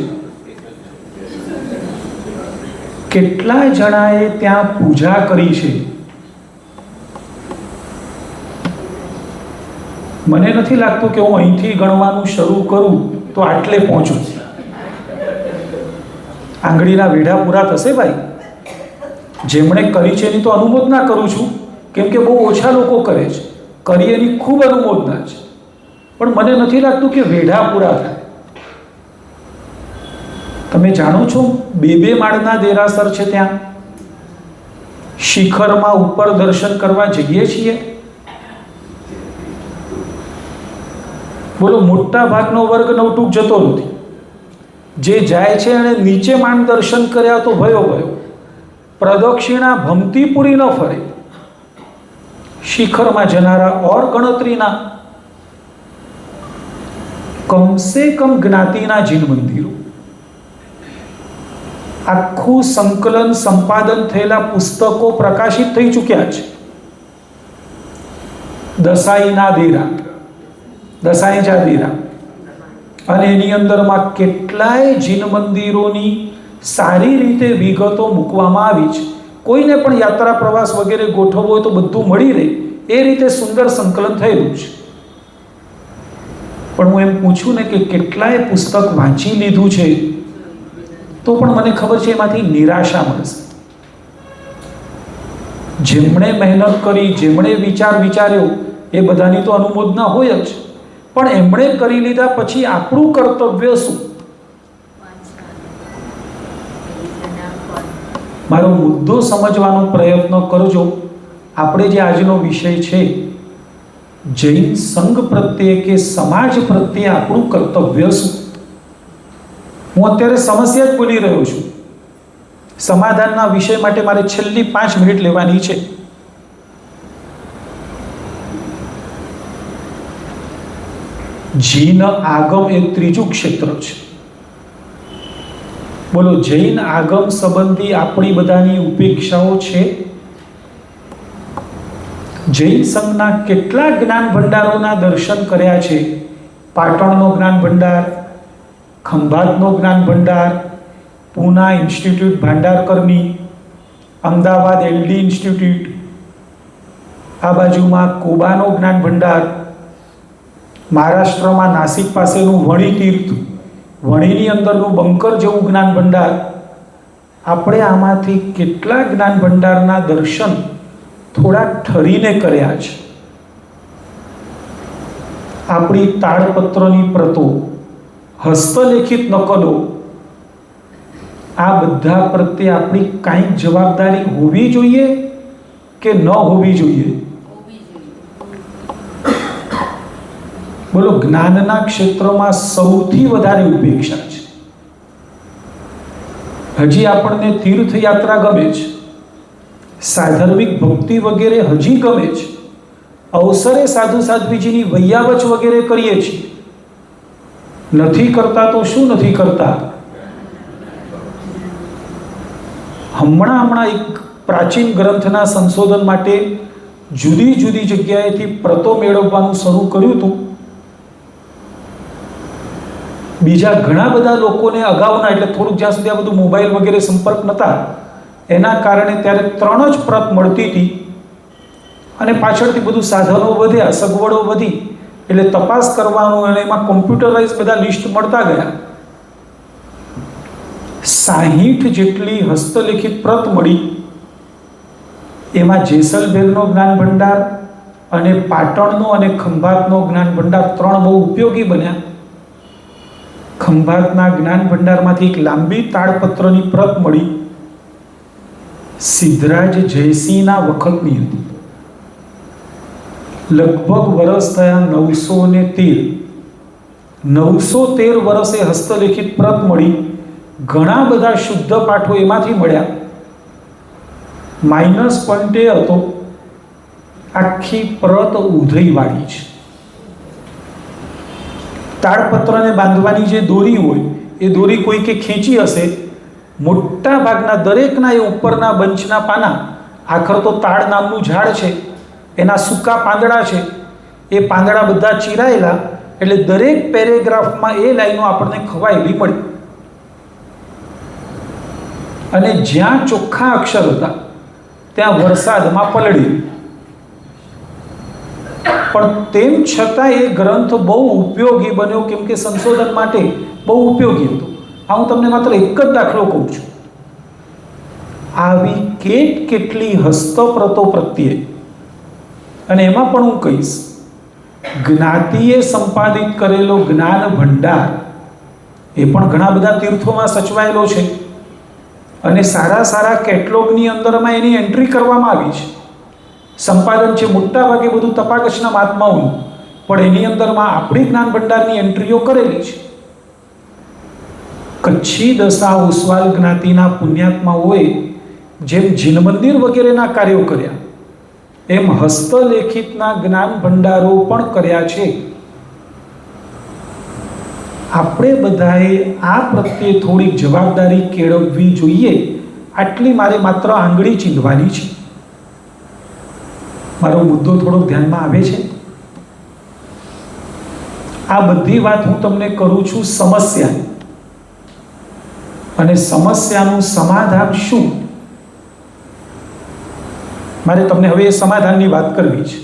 કેટલા જણાએ ત્યાં પૂજા કરી છે? મને નથી લાગતું કે હું અહીંથી ગણવાનું શરૂ કરું તો આટલે પહોંચું. આંગળીના વેઢા પૂરા થશે ભાઈ. જેમણે કરી છે એની તો અનુમોદના કરું છું, કેમ કે બહુ ઓછા લોકો કરે છે, કરી એની ખૂબ અનુમોદના છે, પણ મને નથી લાગતું કે વેઢા પૂરા થાય. તમે જાણો છો 2-2 માળના દેરાસર છે ત્યાં. શિખરમાં ઉપર દર્શન કરવા જઈએ છીએ. બોલો, મોટા ભાગનો વર્ગ નવટૂંક જતો નથી. જે જાય છે અને નીચે માંડ દર્શન કર્યા તો ભયો ભયો, પ્રદક્ષિણા ભમતી પૂરી ન ફરે. શિખરમાં જનારા ઓર ગણતરીના. કમસે કમ જ્ઞાતિના જીન મંદિરો, આખું સંકલન સંપાદન થયેલા પુસ્તકો પ્રકાશિત થઈ ચૂક્યા છે. દસાઈના દેરા, દસાઈજા દેરા, અને એની અંદરમાં કેટલાય જીન મંદિરોની સારી રીતે વિગતો મૂકવામાં આવી છે. કોઈને પણ યાત્રા પ્રવાસ વગેરે ગોઠવવો હોય તો બધું મળી રહે એ રીતે સુંદર સંકલન થયેલું છે. પણ હું એમ પૂછું ને કે કેટલાય પુસ્તક વાંચી લીધું છે તો પણ મને ખબર છે એમાંથી નિરાશા મળશે. જેમણે મહેનત કરી, જેમણે વિચાર્યો, એ બધાની તો અનુમોદના હોય જ, પણ એમણે કરી લીધા પછી આપણું કર્તવ્ય શું? મારો મુદ્દો સમજવાનો પ્રયત્ન કરજો. આપણે જે આજનો વિષય છે જૈન સંઘ પ્રત્યે કે સમાજ પ્રત્યે આપણું કર્તવ્ય શું. હું અત્યારે સમસ્યા જ બોલી રહ્યો છું. સમાધાનના વિષય માટે મારે છેલ્લી 5 મિનિટ લેવાની છે. જૈન આગમ એ ત્રીજું ક્ષેત્ર છે. બોલો, જૈન આગમ સંબંધી આપણી બધાની ઉપેક્ષાઓ છે. જૈન સંઘના કેટલા જ્ઞાન ભંડારોના દર્શન કર્યા છે. પાટણનો જ્ઞાન ભંડાર, ખંભાતનો જ્ઞાન ભંડાર, પૂના ઇન્સ્ટિટ્યૂટ ભાંડારકરની, અમદાવાદ એલડી ઇન્સ્ટિટ્યૂટ, આ બાજુમાં કોબાનો જ્ઞાન ભંડાર, મહારાષ્ટ્રમાં નાસિક પાસેનું વણી તીર્થ, વણીની અંદરનું બંકર જેવું જ્ઞાન ભંડાર. આપણે આમાંથી કેટલા જ્ઞાન ભંડારના દર્શન થોડા ઠરીને કર્યા છે. આપણી તાળપત્રની પ્રતો, હસ્તલેખિત નકલો, આ બધા પ્રત્યે આપણી કાંઈક જવાબદારી હોવી જોઈએ કે ન હોવી જોઈએ? બોલો, જ્ઞાનના ક્ષેત્રમાં સૌથી વધારે ઉપેક્ષા છે. હજી આપણને તીર્થયાત્રા ગમે છે, સાધર્મિક ભક્તિ વગેરે હજી ગમે છે, અવસરે સાધુ સાધ્વીજીની વૈયાવચ વગેરે કરીએ છીએ. નથી કરતા તો શું નથી કરતા? હમણાં એક પ્રાચીન ગ્રંથના સંશોધન માટે જુદી જુદી જગ્યાએથી પ્રતો મેળવવાનું શરૂ કર્યું હતું. બીજા ઘણા બધા લોકોને અગાઉના, એટલે થોડુંક જ્યાં સુધી આ બધું મોબાઈલ વગેરે સંપર્ક નહોતા એના કારણે ત્યારે 3 જ પ્રત મળતી હતી. અને પાછળથી બધું સાધનો વધ્યા, સગવડો વધી, એટલે તપાસ કરવાનું અને એમાં કોમ્પ્યુટરાઇઝ બધા લિસ્ટ મળતા ગયા. 60 જેટલી હસ્તલિખિત પ્રત મળી. એમાં જેસલમેરનો જ્ઞાન ભંડાર અને પાટણનો અને ખંભાતનો જ્ઞાન ભંડાર 3 બહુ ઉપયોગી બન્યા. ખંભાતના જ્ઞાન ભંડારમાંથી એક લાંબી તાળપત્રની પ્રત મળી, સિદ્ધરાજ જયસિંહના વખતની હતી. લગભગ વર્ષ થયા 913 વર્ષે હસ્તલિખિત પ્રત મળી. ઘણા બધા શુદ્ધ પાઠો એમાંથી મળ્યા. માઇનસ પોઈન્ટ એ હતો, આખી પ્રત ઉધઈવાળી છે. તાળપત્રને બાંધવાની જે દોરી હોય એ દોરી કોઈકે ખેંચી હશે. મોટા ભાગના દરેકના એ ઉપરના બંચના પાના, આખર તો તાળ નામનું ઝાડ છે, એના સૂકા પાંદડા છે, એ પાંદડા બધા ચીરાયેલા, એટલે દરેક પેરેગ્રાફમાં એ લાઈનો આપણને ખવાયેલી મળી. અને જ્યાં ચોખ્ખા અક્ષર હતા ત્યાં વરસાદમાં પલળી. પણ તેમ છતાં એ ગ્રંથ બહુ ઉપયોગી બન્યો, કેમ કે સંશોધન માટે બહુ ઉપયોગી હતો. આ હું તમને માત્ર એક જ દાખલો કહું છું. આવી કેટલી હસ્તપ્રતો પ્રત્યે, અને એમાં પણ હું કહીશ, જ્ઞાતિએ સંપાદિત કરેલો જ્ઞાન ભંડાર એ પણ ઘણા બધા તીર્થોમાં સચવાયેલો છે. અને સારા કેટલોગની અંદરમાં એની એન્ટ્રી કરવામાં આવી છે. સંપાદન છે મોટા ભાગે બધું તપાકચના મહાત્માઓનું, પણ એની અંદરમાં આપણી જ્ઞાન ભંડારની એન્ટ્રીઓ કરેલી છે. કચ્છી દશા ઓસવાલ જ્ઞાતિના પુણ્યાત્માઓએ જેમ જીન મંદિર વગેરેના કાર્યો કર્યા, એમ હસ્તલેખિતના જ્ઞાન ભંડારો પણ કર્યા છે. આપણે બધાએ આ પ્રત્યે થોડીક જવાબદારી કેળવવી જોઈએ. આટલી મારે માત્ર આંગળી ચીંધવાની છે. મારો મુદ્દો થોડોક ધ્યાનમાં આવે છે? આ બધી વાત હું તમને કરું છું સમસ્યા, અને સમસ્યાનું સમાધાન શું, મારે તમને હવે એ સમાધાનની વાત કરવી છે.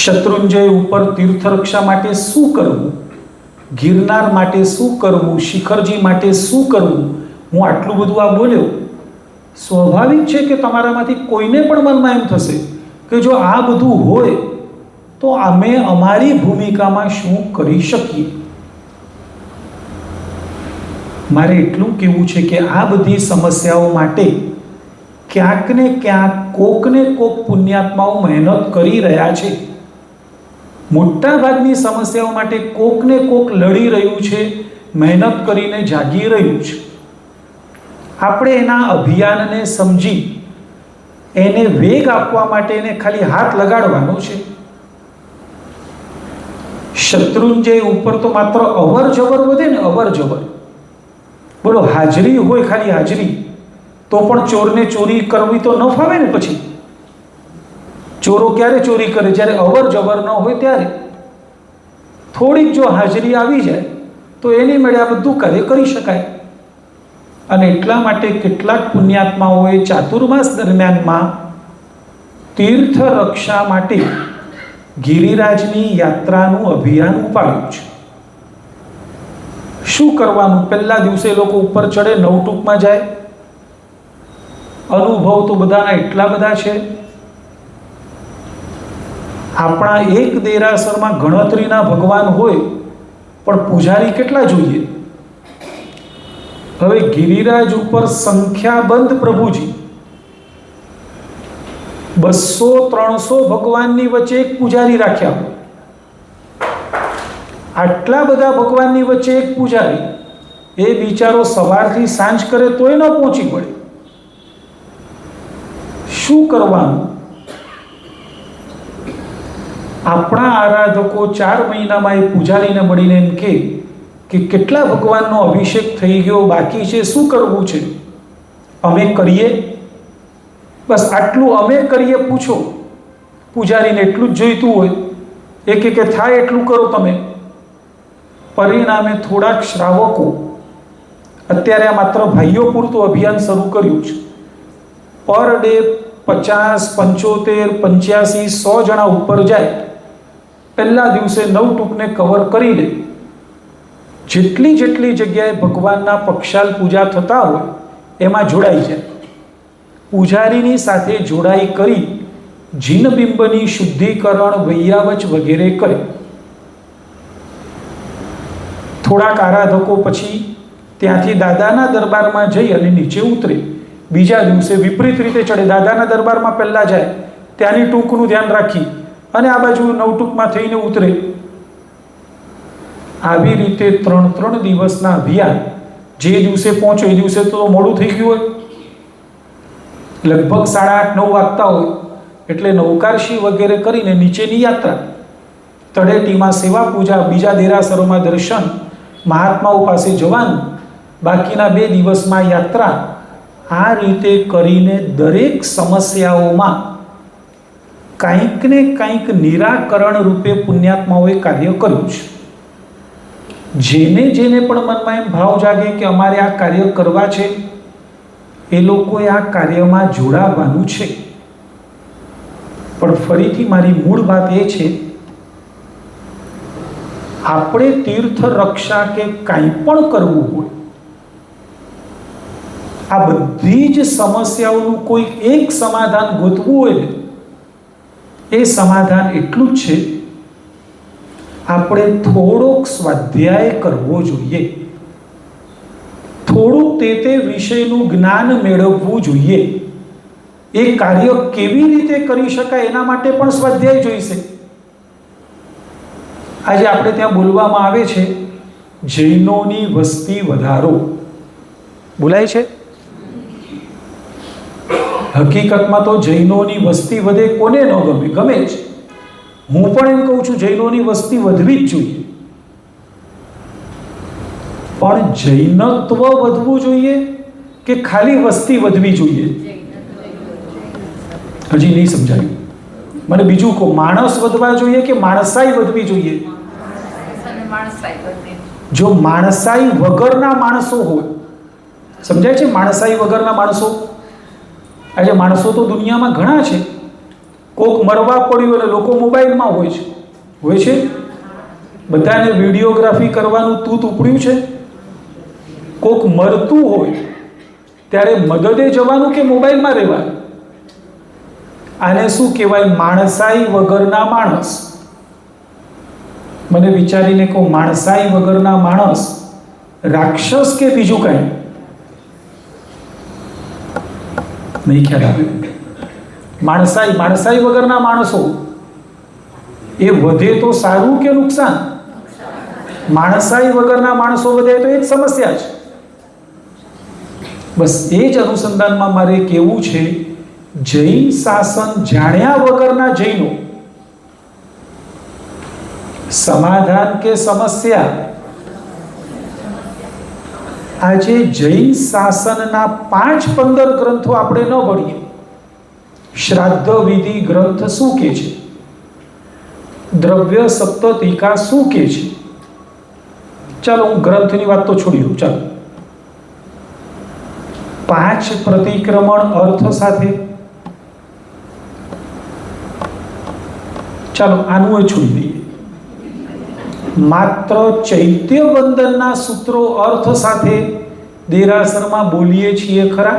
શત્રુંજય ઉપર તીર્થરક્ષા માટે શું કરવું, ગિરનાર માટે શું કરવું, શિખરજી માટે શું કરવું, હું આટલું બધું આ બોલ્યો. સ્વાભાવિક છે કે તમારામાંથી કોઈને પણ મનમાં એમ થશે કે જો આ બધું હોય તો અમે અમારી ભૂમિકામાં શું કરી શકીએ. મારે એટલું કહેવું છે કે આ બધી સમસ્યાઓ માટે ક્યાંક ને ક્યાંક કોકને કોક પુણ્યાત્માઓ મહેનત કરી રહ્યા છે. મોટા ભાગની સમસ્યાઓ માટે કોકને કોક લડી રહ્યું છે, મહેનત કરીને જાગી રહ્યું છે. આપણે એના અભિયાનને સમજી એને વેગ આપવા માટે એને ખાલી હાથ લગાડવાનો છે. શત્રુંજય ઉપર તો માત્ર અવર જવર વધે ને, અવર જવર. બોલો, હાજરી હોય ખાલી હાજરી તો પણ ચોરને ચોરી કરવી તો ન ફાવે ને. પછી ચોરો ક્યારે ચોરી કરે? જ્યારે અવર જવર ન હોય ત્યારે. થોડીક જો હાજરી આવી જાય તો એની મેળે આ બધું કાર્ય કરી શકાય. અને એટલા માટે કેટલાક પુણ્યાત્માઓએ ચાતુર્માસ દરમિયાનમાં તીર્થ રક્ષા માટે ગિરિરાજની યાત્રાનું અભિયાન ઉપાડ્યું છે. શું કરવાનું? પહેલા દિવસે લોકો ઉપર ચડે, નવટૂંકમાં જાય. અનુભવ તો બધાના એટલા બધા છે. આપણા એક દેરાસરમાં ગણતરીના ભગવાન હોય પણ પૂજારી કેટલા જોઈએ? હવે ગિરિરાજ ઉપર સંખ્યાબંધ પ્રભુજી, 200-300 ભગવાનની વચ્ચે એક પૂજારી રાખ્યા હોય. આટલા બધા ભગવાનની વચ્ચે એક પૂજારી, એ બિચારો સવારથી સાંજ કરે તોય ન પહોંચી પડે. શું કરવાનું? આપણા આરાધકો 4 મહિનામાં એ પૂજારીને મળીને એમ કે કેટલા ભગવાનનો અભિષેક થઈ ગયો, બાકી છે, શું કરવું છે? અમે કરીએ, બસ આટલું અમે કરીએ. પૂછો પૂજારીને, એટલું જ જોઈતું હોય. એ કે થાય એટલું કરો તમે. પરિણામે થોડાક શ્રાવકો, અત્યારે આ માત્ર ભાઈઓ પૂરતું અભિયાન શરૂ કર્યું છે. પર ડે 50, 75, 85, 100 જણા ઉપર જાય. પહેલા દિવસે નવટૂંકને કવર કરી લે. જેટલી જગ્યાએ ભગવાનના પક્ષાલ પૂજા થતા હોય એમાં જોડાઈ જાય. પૂજારીની સાથે જોડાઈ કરી જીનબિંબની શુદ્ધિકરણ, વૈયાવચ વગેરે કરે. થોડાક આરાધકો પછી ત્યાંથી દાદાના દરબારમાં જઈ અને નીચે ઉતરે. બીજા દિવસે વિપરીત રીતે ચડે. દાદાના દરબારમાં પહેલા જાય, ત્યાંની ટૂંકનું ધ્યાન રાખી અને આ બાજુ નવટૂંકમાં થઈને ઉતરે. આવી રીતે 3 દિવસના અભિયાન. જે દિવસે પહોંચો એ દિવસે તો મોડું થઈ ગયું હોય, લગભગ 8:30-9 વાગતા હોય. એટલે નૌકારશી વગેરે કરીને નીચેની યાત્રા, તળેટીમાં સેવા પૂજા, બીજા દેરાસરોમાં દર્શન, મહાત્માઓ પાસે જવાનું, બાકીના 2 દિવસમાં યાત્રા. આ રીતે કરીને દરેક સમસ્યાઓમાં કંઈક ને કંઈક નિરાકરણ રૂપે પુણ્યાત્માઓએ કાર્ય કર્યું છે. જેને પણ મનમાં એમ ભાવ જાગે કે અમારે આ કાર્ય કરવા છે, એ લોકોએ આ કાર્યમાં જોડાવાનું છે. પણ ફરીથી મારી મૂળ વાત એ છે, આપણે તીર્થ રક્ષા કે કંઈ પણ કરવું હોય, આ બધી જ સમસ્યાઓનું કોઈ એક સમાધાન ગોતવું હોય ને, એ સમાધાન એટલું જ છે, આપણે થોડોક સ્વાધ્યાય કરવો જોઈએ. થોડુંક તે વિષયનું જ્ઞાન મેળવવું જોઈએ. એ કાર્ય કેવી રીતે કરી શકાય એના માટે પણ સ્વાધ્યાય જોઈશે. આજે આપણે ત્યાં બોલવામાં આવે છે જૈનોની વસ્તી વધારો. બોલાય છે? હકીકતમાં તો જૈનોની વસ્તી વધે કોને ન ગમે? ગમે જ. હું પણ એમ કહું છું જૈનોની વસ્તી વધવી જ જોઈએ. પણ જૈનત્વ વધવું જોઈએ કે ખાલી વસ્તી વધવી જોઈએ? હજી નહીં સમજાયું. મને બીજું કહો, માણસ વધવા જોઈએ કે માણસાઈ વધવી જોઈએ? જો માણસાઈ વગરના માણસો હોય, સમજાય છે? માણસાઈ વગરના માણસો, આજે માણસો તો દુનિયામાં ઘણા છે. કોક મરવા પડ્યું અને લોકો મોબાઈલમાં હોય છે. બધાને વિડીયોગ્રાફી કરવાનું તૂત ઉપડ્યું છે. કોક મરતું હોય ત્યારે મદદે જવાનું કે મોબાઈલમાં રહેવાનું? આને શું કહેવાય? માણસાઈ વગરના માણસ. મને વિચારીને કહો, માણસાઈ વગરના માણસ રાક્ષસ કે બીજું કંઈ? નહીં ખ્યાલ આવ્યો? માણસાઈ વગરના માણસો એ વધે તો સારું કે નુકસાન? માણસાઈ વગરના માણસો વધે તો એ જ સમસ્યા છે. બસ એ જ અનુસંધાનમાં મારે કહેવું છે, જૈન શાસન જાણ્યા વગરના જૈનો સમાધાન કે સમસ્યા? આજે જૈન શાસનના 5-15 ગ્રંથો આપણે ન ભણીએ. શ્રાદ્ધ વિધિ ગ્રંથ શું કહે છે? દ્રવ્ય સપ્તતિકા શું કહે છે? ચાલો હું ગ્રંથની વાત તો છોડી દઉં. ચાલો 5 પ્રતિક્રમણ અર્થ સાથે, ચાલો આનું એ છોડી દઈએ. માત્ર ચૈત્ય વંદનના સૂત્રો અર્થ સાથે દેરાસરમાં બોલીએ છીએ ખરા?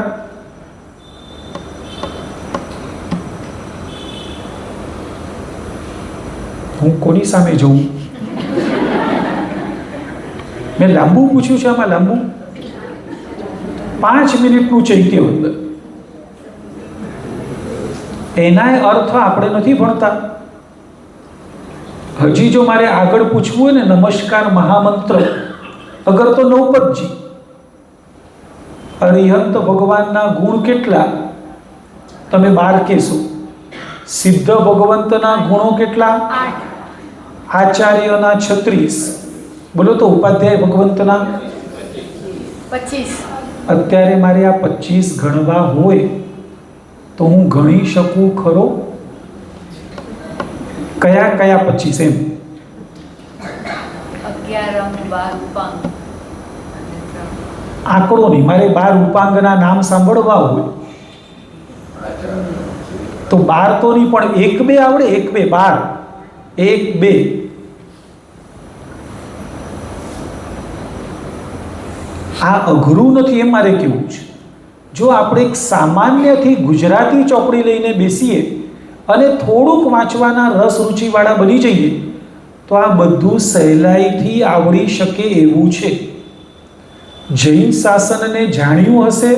હું કોની સામે જોઉં? મેં લાંબુ પૂછ્યું છે. આમાં લાંબુ 5 મિનિટનું ચૈત્ય વંદન, એનાય અર્થ આપણે નથી ભણતા. હજી જો મારે આગળ પૂછવું હોય ને, નમસ્કાર મહામંત્ર અગર તો નૌપદજી, અરિહંત ભગવાનના ગુણ કેટલા? તમે 12 કહેશો. સિદ્ધ ભગવંતના ગુણો કેટલા? 8. આચાર્યના 36. બોલો તો ઉપાધ્યાય ભગવંતના 25. અત્યારે મારે આ 25 ગણવા હોય તો હું ગણી શકું ખરો? કયા 25 એમ? 11 12 ઉપાંગ. આંકડો નહીં, મારે 12 ઉપાંગના નામ સાંભળવા હોય તો 12 તો નહીં, પણ 1-2 આવડે. 1-2 12 1-2. આ અઘરું નથી એમ મારે કહેવું છે. જો આપણે એક સામાન્યથી ગુજરાતી ચોપડી લઈને બેસીએ અને થોડુંક વાંચવાના રસ રુચિવાળા બની જઈએ તો આ બધું સહેલાઈથી આવડી શકે એવું છે. જૈન શાસનને જાણ્યું હશે,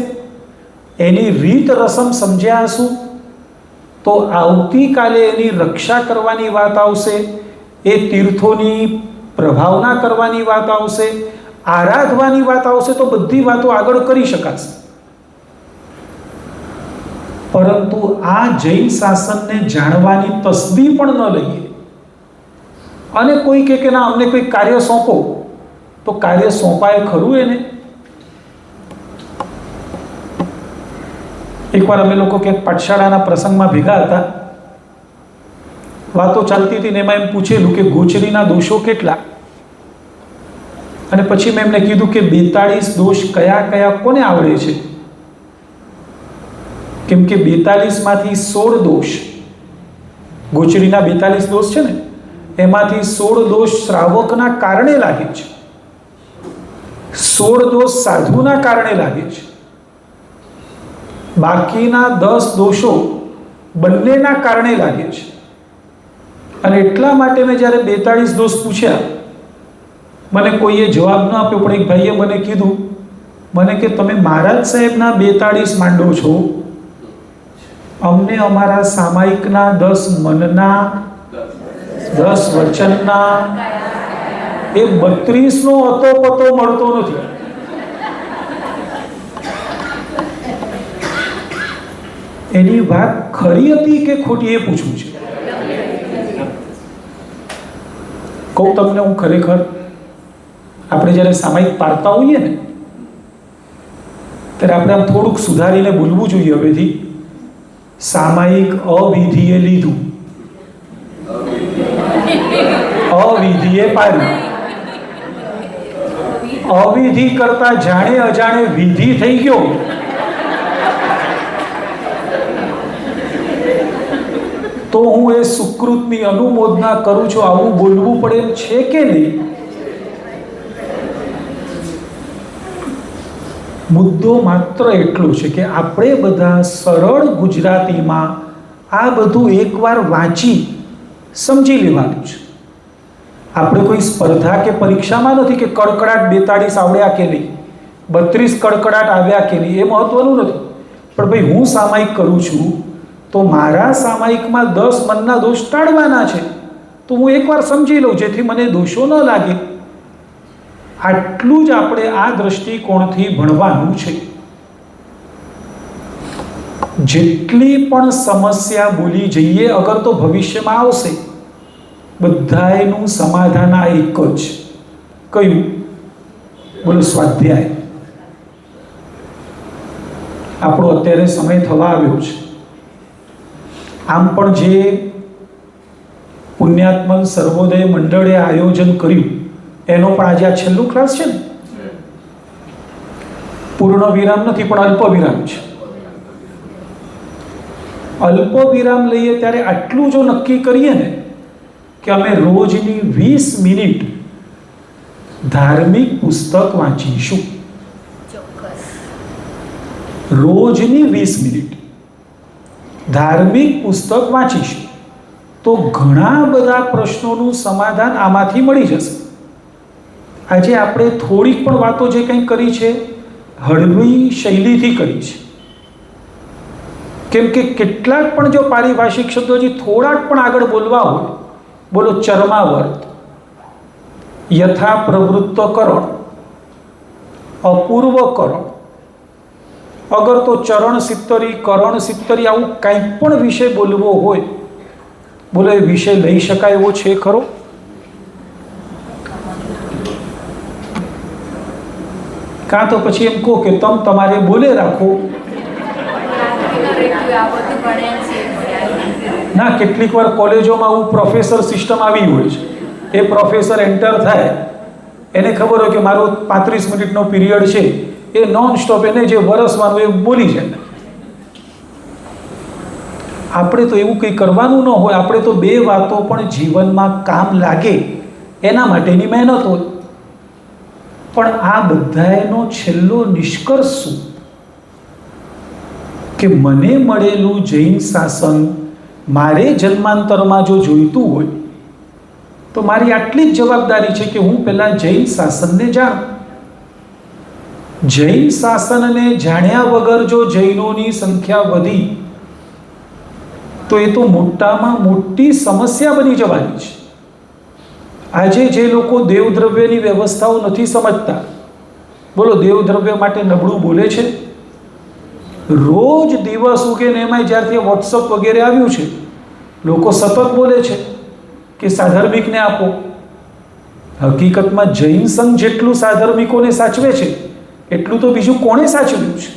એની રીત રસમ સમજ્યા હશું તો આવતીકાલે એની રક્ષા કરવાની વાત આવશે, એ તીર્થોની પ્રભાવના કરવાની વાત આવશે, આરાધવાની વાત આવશે, તો બધી વાતો આગળ કરી શકાશે. પરંતુ આ જૈન શાસનને જાણવાની તસ્દી પણ ન લઈએ અને કોઈ કે ના અમને કોઈ કાર્ય સોંપો, તો કાર્ય સોંપાય ખરું એને? એકવાર અમે લોકો ક્યાંક પાઠશાળાના પ્રસંગમાં ભેગા હતા, વાતો ચાલતી હતી ને એમાં એમ પૂછેલું કે ગોચરીના દોષો કેટલા? અને પછી મેં એમને કીધું કે 42 દોષ કયા કયા કોને આવડે છે? કેમ કે 42 માંથી 16 દોષ, ગોચરીના 42 દોષ છે ને, એમાંથી 16 દોષ શ્રાવકના કારણે લાગે છે, 16 દોષ સાધુના કારણે લાગે છે, બાકીના 10 દોષો બંનેના કારણે લાગે છે. અને એટલા માટે મેં જ્યારે 42 દોષ પૂછ્યા, મને કોઈએ જવાબ ન આપ્યો, પણ એક ભાઈએ મને કીધું, મને કે તમે મહારાજ સાહેબના 42 માંડો છો, અમને અમારા સામાયિકના 10 મનના 10 વચનના એ 32નો અતો પતો મળતો નથી. એની વાત ખરી હતી કે ખોટી એ પૂછવું છે. કહું તમને, હું ખરેખર આપણે જ્યારે સામાયિક પાડતા હોઈએ ને ત્યારે આપણે આમ થોડુંક સુધારીને બોલવું જોઈએ. હવેથી સામાયિક અવિધિએ લીધું, અવિધિએ પાડ્યું. અવિધિ કરતા જાણે અજાણે વિધિ થઈ ગયો તો હું એ સુકૃતની અનુમોદના કરું છું. આવું બોલવું પડે એમ છે કે નહીં? મુદ્દો માત્ર એટલો છે કે આપણે બધા સરળ ગુજરાતીમાં આ બધું એકવાર વાંચી સમજી લેવાનું છે. આપણે કોઈ સ્પર્ધા કે પરીક્ષામાં નથી કે કડકડાટ 42 આવડ્યા કે નહીં, 32 કડકડાટ આવ્યા કે નહીં, એ મહત્વનું નથી. પણ ભાઈ હું સામાયિક કરું છું તો મારા સામાયિકમાં 10 મનના દોષ ટાળવાના છે, તો હું એકવાર સમજી લઉં જેથી મને દોષો ન લાગે. આટલું જ આપણે આ દ્રષ્ટિકોણથી ભણવાનું છે. જેટલી પણ સમસ્યા બોલી જઈએ અગર તો ભવિષ્યમાં આવશે, બધાયનું સમાધાન આ એક જ. કયું? બોલો, સ્વાધ્યાય. આપણો અત્યારે સમય થવા આવ્યો છે. આમ પણ જે પુણ્યાત્મન સર્વોદય મંડળે આયોજન કર્યું એનો પણ આજે આ છેલ્લું ક્લાસ છે ને. પૂર્ણ વિરામ નથી પણ અલ્પ વિરામ છે. અલ્પ વિરામ લઈએ ત્યારે આટલું જો નક્કી કરીએ ને કે અમે રોજની 20 મિનિટ ધાર્મિક પુસ્તક વાંચીશું. ચોક્કસ. રોજની 20 મિનિટ ધાર્મિક પુસ્તક વાંચીશું તો ઘણા બધા પ્રશ્નોનું સમાધાન આમાંથી મળી જશે. આજે આપણે થોડીક પણ વાતો જે કંઈ કરી છે હળવી શૈલીથી કરી છે. કેમ કે કેટલાક પણ જો પારિભાષિક શબ્દો હજી થોડાક પણ આગળ બોલવા હોય, બોલો, ચર્માવર્ત, યથા પ્રવૃત્તકરણ, અપૂર્વકરણ, અગર તો ચરણ સિત્તરી, કરણ સિત્તરી, આવું કંઈ પણ વિષય બોલવો હોય, બોલો એ વિષય લઈ શકાય એવો છે ખરો? કાં તો પછી એમ કહો કે તમારે બોલે રાખો. ના, કેટલીક વાર કોલેજોમાં આવું પ્રોફેસર સિસ્ટમ આવી હોય છે. એ પ્રોફેસર એન્ટર થાય, એને ખબર હોય કે મારો 35 મિનિટનો પીરિયડ છે, એ નોન સ્ટોપ એને જે વરસવાનું એ બોલી જાય. આપણે તો એવું કંઈ કરવાનું ન હોય. આપણે તો બે વાતો પણ જીવનમાં કામ લાગે એના માટેની મહેનત હોય. પણ આ બધાનો છેલ્લો નિષ્કર્ષ શું? કે મને મળેલું જૈન શાસન મારે જન્માંતરમાં જો જોઈતું હોય તો મારી આટલી જ જવાબદારી છે કે હું પહેલાં જૈન શાસનને જાણું. જૈન શાસનને જાણ્યા વગર જો જૈનોની સંખ્યા વધી તો એ તો મોટામાં મોટી સમસ્યા બની જવાની છે. આજે જે લોકો દેવદ્રવ્યની વ્યવસ્થાઓ નથી સમજતા, બોલો, દેવદ્રવ્ય માટે નબળું બોલે છે. રોજ દિવસ ઉગે ને એમાંય જ્યારથી વોટ્સઅપ વગેરે આવ્યું છે, લોકો સતત બોલે છે કે સાધર્મિકને આપો. હકીકતમાં જૈન સંઘ જેટલું સાધર્મિકોને સાચવે છે એટલું તો બીજું કોણે સાચવ્યું છે?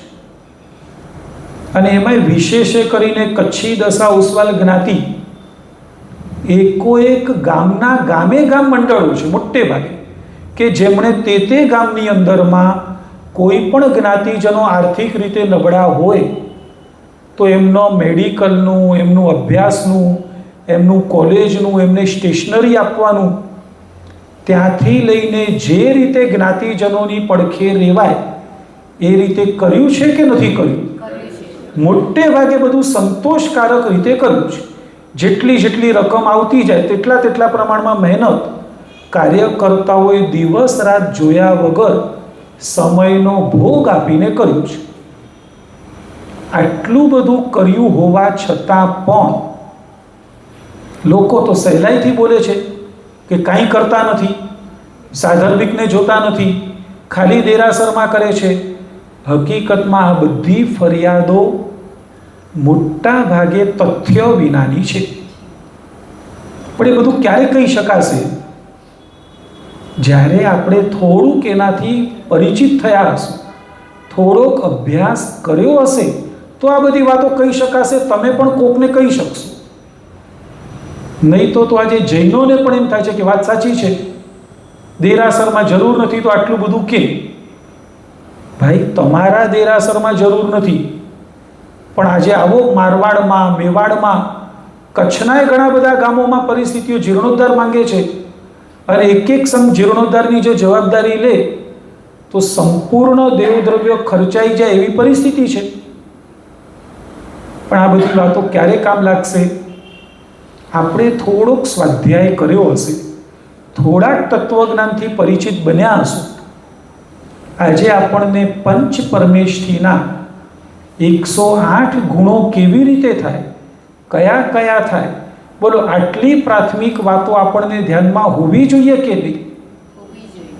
અને એમાંય વિશેષે કરીને કચ્છી દશા ઉસ્વાલ જ્ઞાતિ એકોએક ગામના ગામે ગામ મંડળો છે મોટે ભાગે, કે જેમણે તે ગામની અંદરમાં કોઈ પણ જ્ઞાતિજનો આર્થિક રીતે નબળા હોય તો એમનો મેડિકલનું, એમનું અભ્યાસનું, એમનું કોલેજનું, એમને સ્ટેશનરી આપવાનું, ત્યાંથી લઈને જે રીતે જ્ઞાતિજનોની પડખે રહેવાય એ રીતે કર્યું છે કે નથી કર્યું? મોટે ભાગે બધું સંતોષકારક રીતે કર્યું છે. જેટલી રકમ આવતી જાય તેટલા પ્રમાણમાં મહેનત કાર્યકર્તાઓએ દિવસ રાત જોયા વગર સમયનો ભોગ આપીને કર્યું છે. આટલું બધું કર્યું હોવા છતાં પણ લોકો તો સહેલાઈથી બોલે છે કે કાંઈ કરતા નથી, સાધર્મિકને જોતા નથી, ખાલી દેરાસરમાં કરે છે. હકીકતમાં આ બધી ફરિયાદો મોટા ભાગે તથ્ય વિનાની છે. પણ એ બધું ક્યારે કહી શકાશે? જ્યારે આપણે થોડુંક એનાથી પરિચિત થયા હશું, થોડોક અભ્યાસ કર્યો હશે તો આ બધી વાતો કહી શકાશે. તમે પણ કોકને કહી શકશો. નહીં તો આજે જૈનોને પણ એમ થાય છે કે વાત સાચી છે, દેરાસરમાં જરૂર નથી તો આટલું બધું કેમ? ભાઈ, તમારા દેરાસરમાં જરૂર નથી, પણ આજે આવો મારવાડમાં, મેવાડમાં, કચ્છનાય ઘણા બધા ગામોમાં પરિસ્થિતિઓ જીર્ણોદ્ધાર માંગે છે. અને એક સંઘ જીર્ણોદ્ધારની જો જવાબદારી લે તો સંપૂર્ણ દેવદ્રવ્ય ખર્ચાઈ જાય એવી પરિસ્થિતિ છે. પણ આ બધી વાતો ક્યારે કામ લાગશે? આપણે થોડોક સ્વાધ્યાય કર્યો હશે, થોડાક તત્વજ્ઞાનથી પરિચિત બન્યા હશું. આજે આપણને પંચ પરમેષ્ઠીના 108 ગુણો કેવી રીતે થાય, કયા કયા થાય? બોલો, આટલી પ્રાથમિક વાતો આપણને ધ્યાનમાં હોવી જોઈએ કે નહીં? હોવી જોઈએ.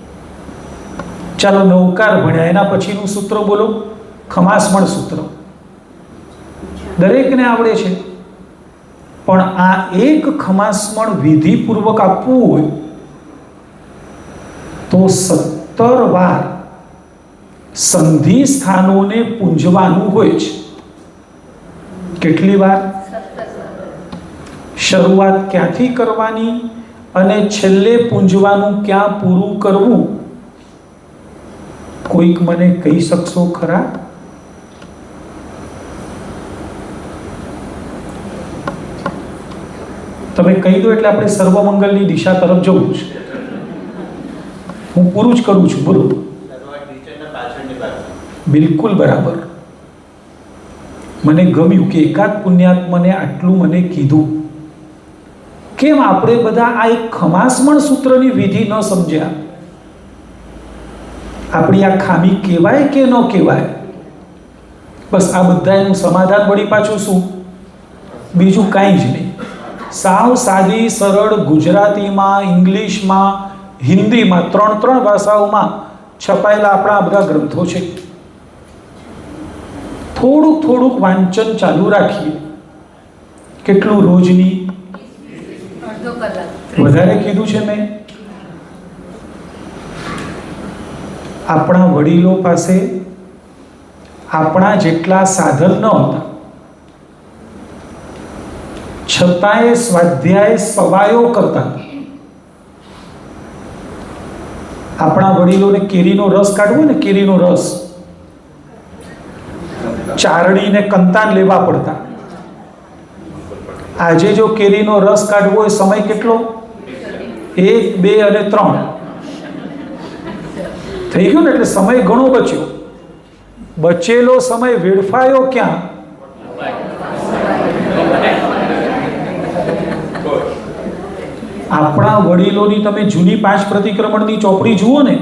ચાલો, નવકાર ભણ્યા, એના પછીનું સૂત્ર બોલો, ખમાસમણ સૂત્ર. દરેકને આવડે છે, પણ આ એક ખમાસમણ વિધિપૂર્વક આપવું હોય તો 17 વાર સંધિ સ્થાનોને પૂંજવાનું હોય છે. કેટલી વાર? શરૂઆત ક્યાંથી કરવાની અને છેલ્લે પૂંજવાનું ક્યાં પૂરું કરવું? કોઈક મને કહી શકશો ખરા? તમે કહી દો એટલે આપણે સર્વમંગલની દિશા તરફ જવું છે. હું પૂરું જ કરું છું, બોલો. બિલકુલ બરાબર. મને ગમ્યું કે એકાદ પુણ્યાત્માને આટલું મને કીધું. કેમ આપણે બધા આ એક ખમાસમણ સૂત્રની વિધિ ન સમજ્યા? આપણી આ ખામી કહેવાય કે ન કહેવાય? બસ આ બધાનું સમાધાન વળી પાછું શું? બીજું કાંઈ જ નહીં. સાવ સાદી સરળ ગુજરાતીમાં, ઇંગ્લિશમાં, હિન્દીમાં, 3 ભાષાઓમાં છપાયેલા આપણા આ બધા ગ્રંથો છે. થોડુંક વાંચન ચાલુ રાખીએ. કેટલું રોજની? અડધો કલાક. વધારે કીધું છે મેં? આપણા વડીલો પાસે આપણા જેટલા સાધન ન હતા, છતાંય સ્વાધ્યાય સવાયો કરતા. આપણા વડીલોને કેરીનો રસ કાઢવો ને, કેરીનો રસ, ચારણીને કંતાન લેવા પડતા. આજે જો કેરીનો રસ કાઢવો હોય, સમય કેટલો? 1, 2 અને 3 થઈ ગયો ને, એટલે સમય ઘણો બચ્યો. બચેલો સમય વેડફાયો ક્યાં? આપણા વડીલોની તમે જૂની 5 પ્રતિક્રમણની ચોપડી જુઓ ને,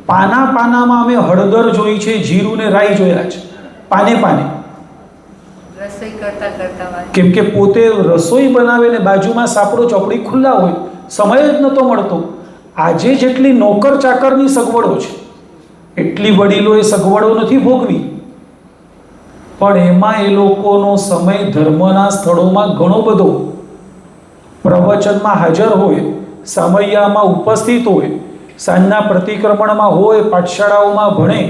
પાનામાં અમે હળદર જોઈ છે, જીરું ને રાઈ જોયા છે, પાને. રસોઈ કરતા વાંચે. કેમ કે પોતે રસોઈ બનાવે ને બાજુમાં સાપડો ચોપડી ખુલ્લા હોય, સમય જ નહોતો મળતો. આજે જેટલી નોકર ચાકરની સગવડો છે, એટલી વડીલોએ સગવડો નથી ભોગવી, પણ એમાં એ લોકોનો સમય ધર્મના સ્થળોમાં ઘણો બધો. પ્રવચનમાં હાજર હોય, સમયામાં ઉપસ્થિત હોય, સાંજના પ્રતિક્રમણમાં હોય, પાઠશાળાઓમાં ભણે.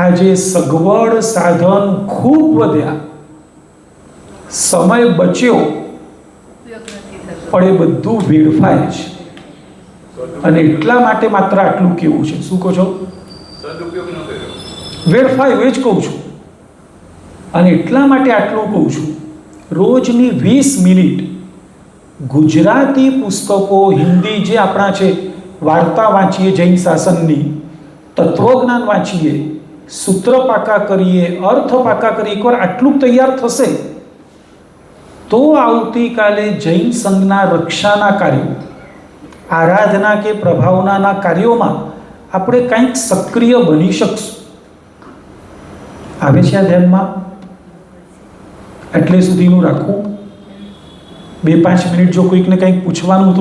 આજે સગવડ સાધન ખૂબ વધ્યા, સમય બચ્યો, ઉપયોગ નથી થતો. પણ એ બધું વેડફાય છે. અને એટલા માટે માત્ર આટલું કેવું છે. શું કહો છો? સદુપયોગ ન કર્યો. વેડફાય એ જ કહું છું. અને એટલા માટે આટલું કહું છું, રોજની 20 મિનિટ ગુજરાતી પુસ્તકો, હિન્દી જે આપણા છે, વાર્તા વાંચીએ, જૈન શાસનની, તત્વજ્ઞાન વાંચીએ, સૂત્ર પાકા કરીએ, અર્થ પાકા કરીએ. એકવાર આટલું તૈયાર થશે તો આવતીકાલે જૈન સંઘના રક્ષાના કાર્યો, આરાધના કે પ્રભાવનાના કાર્યોમાં આપણે કંઈક સક્રિય બની શકશું. આવે છે આ ધ્યાનમાં? એટલે સુધીનું રાખવું. 2-5 મિનિટ જો કોઈકને કંઈક પૂછવાનું હતું